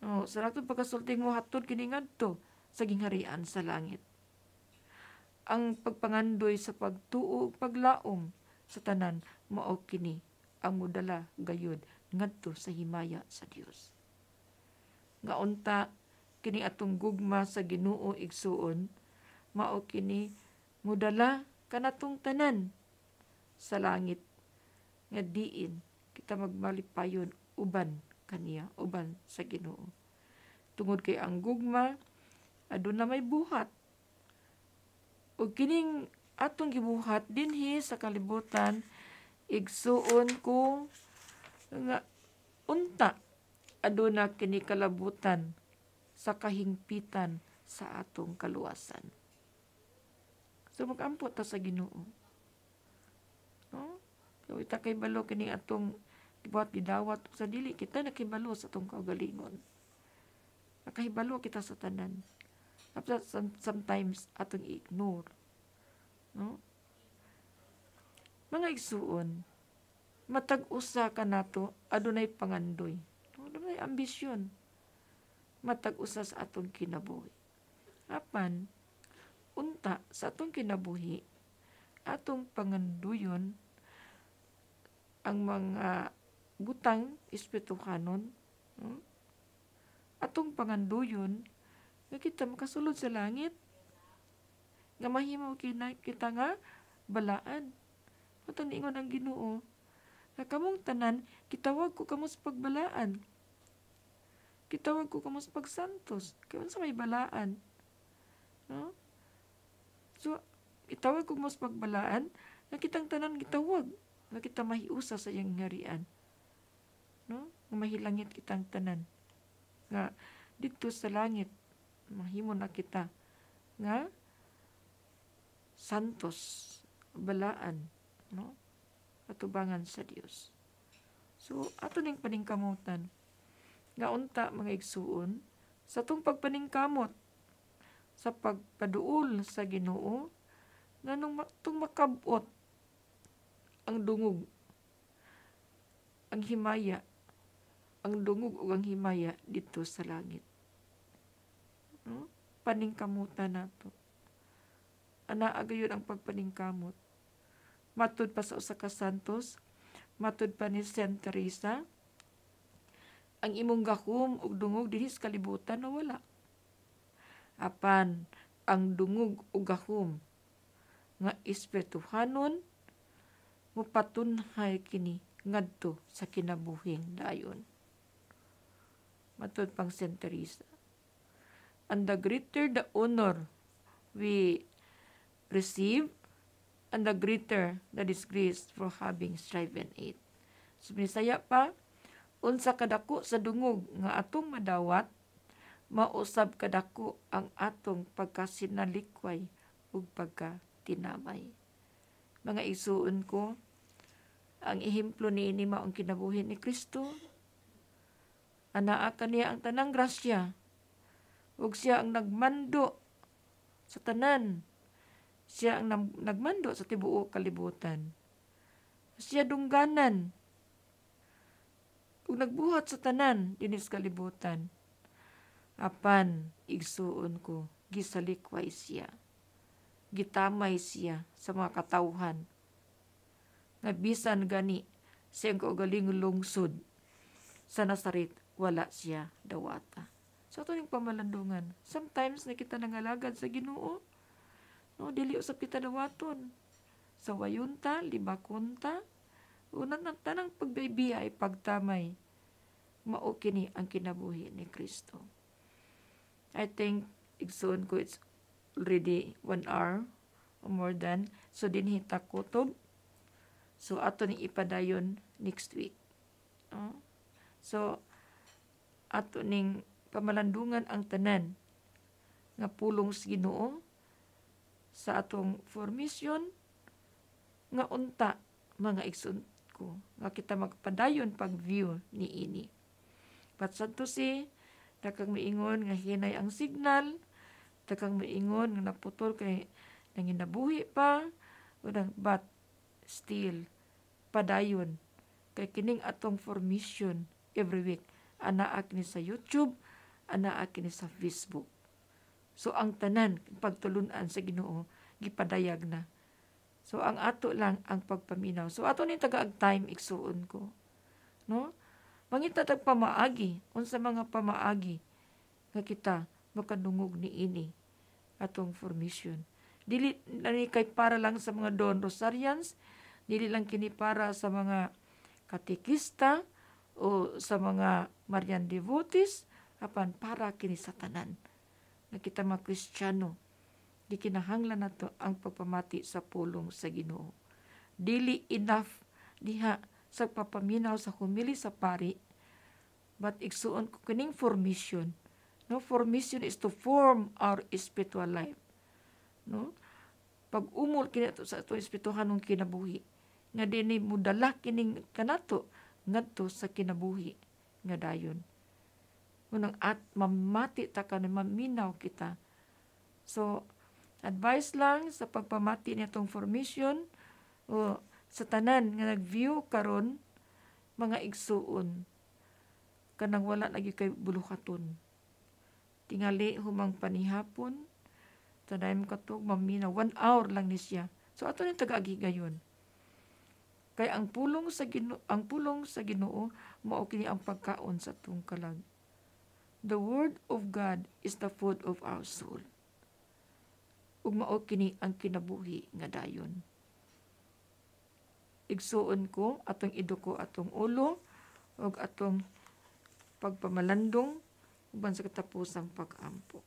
No, sa nato pagkasulting mo hatod kini ngadto sa gingharian sa langit. Ang pagpangandoy sa pagtuo, paglaom sa tanan, mao kini ang mudala gayud ngadto sa himaya sa Dios. Nga unta kini atong gugma sa Ginoo igsuon, mao kini mudala kanatong tanan sa langit nga diin kita magmalipayon uban kaniya, uban sa Ginoo. Tungod kay ang gugma aduna may buhat. O kining atong gibuhat dinhi sa kalibutan, igsuon ko nga unta aduna kini kalabutan sa kahingpitan sa atong kaluwasan. So mag-ampo ta sa Ginoo. No? So ita kay balo kini atong gibuhat gidawat sa dili kita nakibalo sa atong kaugalingon. Nakahibalo kita sa tanan. Sometimes atong i-ignore. No? Mga igsuon, matag usa ka nato adunay pangandoy. No? Adunay ambisyon. Matag usa sa atong kinabuhi. Apan unta sa atong kinabuhi, atong panganduyon ang mga butang espirituhanon, no? Atong panganduyon nga kita makasulod sa langit, nga mahimaw kita nga balaan. Matang niingon ang Ginoo, nga kamong tanan, kitawag ko kamo sa pagbalaan. Kitawag ko kamo sa pagsantos. Kaya sa may balaan. No? So, kitawag ko kamo sa pagbalaan, nga kitang tanan gitawag, nga kita mahiusa sa iyang harian. No? mahilangit kitang tanan. Nga dito sa langit mahimo na kita nga santos, balaan, no? Atubangan sa Dios. So ato ning paningkamutan nga unta mga igsuon sa tong pagpaningkamot sa pagpaduol sa Ginoo nganong tung makabot ang dungog, ang himaya, ang dungog o ang himaya dito sa langit. No? Paningkamutan nato. Anaa gayon ang pagpaningkamot. Matud pa sa usa ka santos, matud pa ni Saint Teresa, ang imong gahom ug dungog dinhi sa kalibutan na wala. Apan ang dungog ug gahom nga espirituhanon mopatunhay kini ngadto sa kinabuhing dayon. Matud pang Saint Teresa. And the greater the honor we receive, and the greater the disgrace for having striven it. So, Bisaya pa, unsa kadako sa dungog nga atong madawat, mausab kadako ang atong pagkasinalikway ug pagkatinamay. Mga isuon ko, ang ehemplo niini mao ang kinabuhi ni Kristo. Anaa kaniya ang tanang grasya, ug siya ang nagmando sa tanan. Siya ang nagmando sa tibuok kalibutan. Siya dungganan ug nagbuhat sa tanan dinis kalibutan. Apan igsuon ko, gisalikway siya. Gitamay siya sa mga katawhan. Nga bisan gani siyang kaugaling lungsod sa Nazaret, wala siya dawata. So ito yung pamalandungan. Sometimes nakita nangalagad sa Ginoo, no, dili usab kita dawaton. Sa wayunta, libakunta, unan ng tanang pagbaybiyay, pagtamay, mao kini ang kinabuhi ni Kristo. I think, igsoon ko, it's already 1 hour or more than. So, dinhita kutob. So, ato ni ipadayon next week. So, ato ning pamalandungan ang tanan nga pulong sa Ginoo sa atong formation nga unta mga igsoon ko nga kita magpadayon pag-view ni ini. But sadto si dakang miingon nga hinay ang signal, dakang miingon nga naputol kay nanginabuhi pa, but still padayon kay kining atong formation every week anaa kini sa YouTube, anaa kini sa Facebook. So ang tanan pagtulunan sa Ginoo gipadayag na. So ang ato lang ang pagpaminaw. So ato ni tagaag time igsuon ko. No? Mangita tag pamaagi unsa mga pamaagi nga kita makadungog ni ini atong formation. Dili ni kay para lang sa mga Don Rosarians, dili lang kini para sa mga katekista o sa mga Marian devotees, apan para kini sa tanan na kita mga Kristiyano. Di kinahanglan nato ang pagpamati sa pulong sa Ginoo. Dili enough diha sa papaminaw sa humili sa pari, but igsuon ko kining formation. No, formation is to form our spiritual life. No? Pag-umol kini ato sa atong espirituhanong kinabuhi, nga dinhi mudala kining kanato ngadto sa kinabuhi nga dayon. Unang at mamati ta kanon maminaw kita. So advice lang sa pagpamati nitong formation o sa tanan nga nag-view karon mga igsuon kanang wala lagi kay buluhaton. Tingali humang panihapon, tanaym katog maminaw 1 hour lang ni siya. So ato ni tagaagi gayon. Kay ang pulong sa Ginoo mao kini ang pagkaon sa atong kalag. The word of God is the food of our soul. Ug mao kini ang kinabuhi nga dayon. Igsuon ko atong iduko atong ulo ug atong pagpamalandong uban sa katapusang pag-ampo.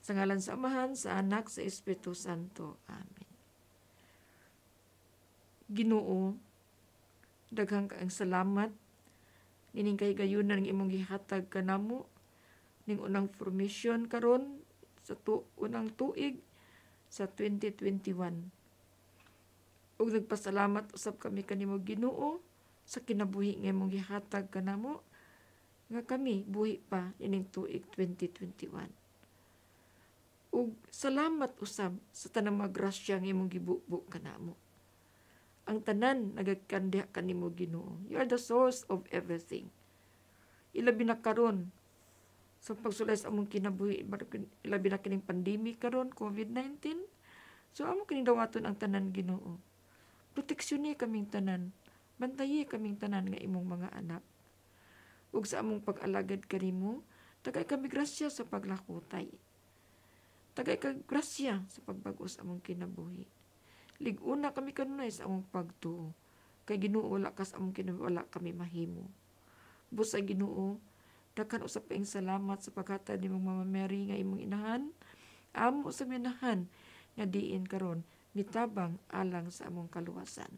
Sa ngalan sa Amahan, sa Anak, sa Espiritu Santo. Amen. Ginoo, daghang kaayong salamat nining kahigayunan ng imong gihatag kanamo ning unang formation karon sa unang tuig sa 2021. Ug nagpasalamat usab kami kanimo Ginoo sa kinabuhi nga imong gihatag kanamo nga kami buhi pa ining tuig 2021. Ug salamat usab sa tanang mga grasya nga imong gibubo kanamo. Ang tanan nagakandiha kanimo Ginoo. You are the source of everything. Ilabi na karon sa pagsulay sa among kinabuhi, ilabi na kining pandemic karon, COVID-19. So amo kining dawaton ang tanan Ginoo. Proteksyon kaming tanan. Bantayi kaming tanan nga imong mga anak. Ug sa among pag-alagad kanimo, tagay kami grasya sa paglakutay. Tagay ka grasya sa pagbag-os among kinabuhi. Liguna kami kanunay sa among pagtuo. Kay Ginoo wala kas among kinabuhi, wala kami mahimo. Busa Ginoo, daghan usab paing salamat sa paghatag nimong Mama Mary nga imong inahan. Amo sa minahan nga diin karon mitabang alang sa among kaluwasan.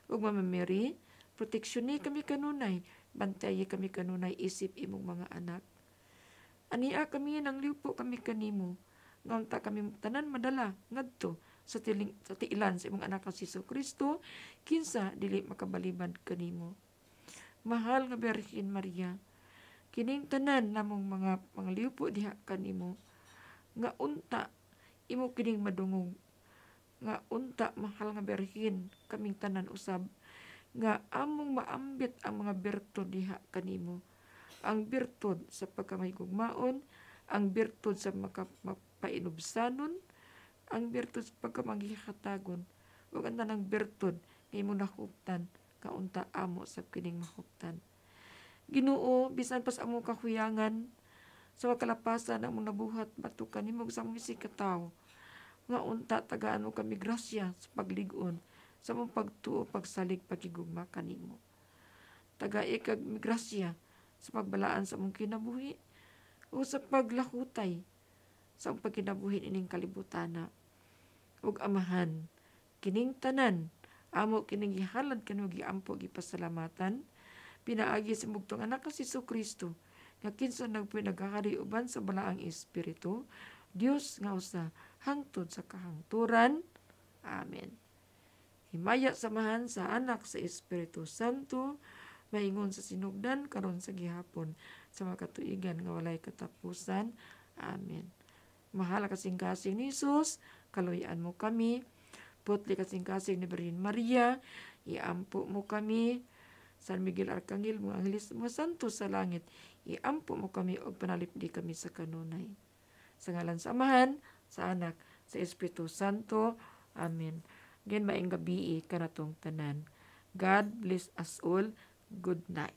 Ug Mama Mary, proteksyon kami kanunay, bantayi kami kanunay isip imong mga anak. Ania kami nang liupo kami kanimo, nga unta kami tanan madala ngadto sa tiilan sa imong anak nga si Kristo, kinsa dili makabaliban kanimo. Mahal nga Birhen Maria, kining tanan namong mga pangliupo diha kanimo, nga unta imo kining madungog, nga unta mahal nga Birhen kaming tanan usab, nga among maambit ang mga birtud diha kanimo. Ang birtud sa pagkamahigugmaon, ang birtud sa makapainubsanon, ang birtud sa pagkamangihatagon, ug ang tanang birtud nga imong nahuptan, kaunta amo sa kining mahuptan. Ginoo, bisan pas among kahuyangan, sa kalapasan ang mong nabuhat batukan nimo sa among isig katawo, nga unta tagaan mo kami grasya sa paglig-on, sa mong pagtuo, pagsalig, pagigugma kanimo. Tagai kag grasya sa pagbalaan sa mong kinabuhi o sa paglakutay sa mong pagkinabuhi ining kalibutana. Ug amahan, kining tanan, amo kining gihalad kanimo giampo gipasalamatan, pinaagi sa mugtong anak si Kristo, nga kinsa naghari uban sa balaang espiritu, Dios nga usa hangtod sa kahangturan. Amen. Himaya samahan sa anak sa Espiritu Santo, maingon sa sinugdan karon sa gihapon sa makatuigan nga walay katapusan. Amen. Mahal kasing-kasing ni Jesus, kaluyan mo kami. Putli kasing-kasing ni Birhen Maria, iampo mo kami. San Miguel Arcangel, mga angelis mo santo sa langit, iampo mo kami og panalipdi kami sa kanunay. Sa ngalan sa Amahan, sa Anak, sa Espiritu Santo. Amen. Again, maing gabi kanatong tanan. God bless us all. Good night.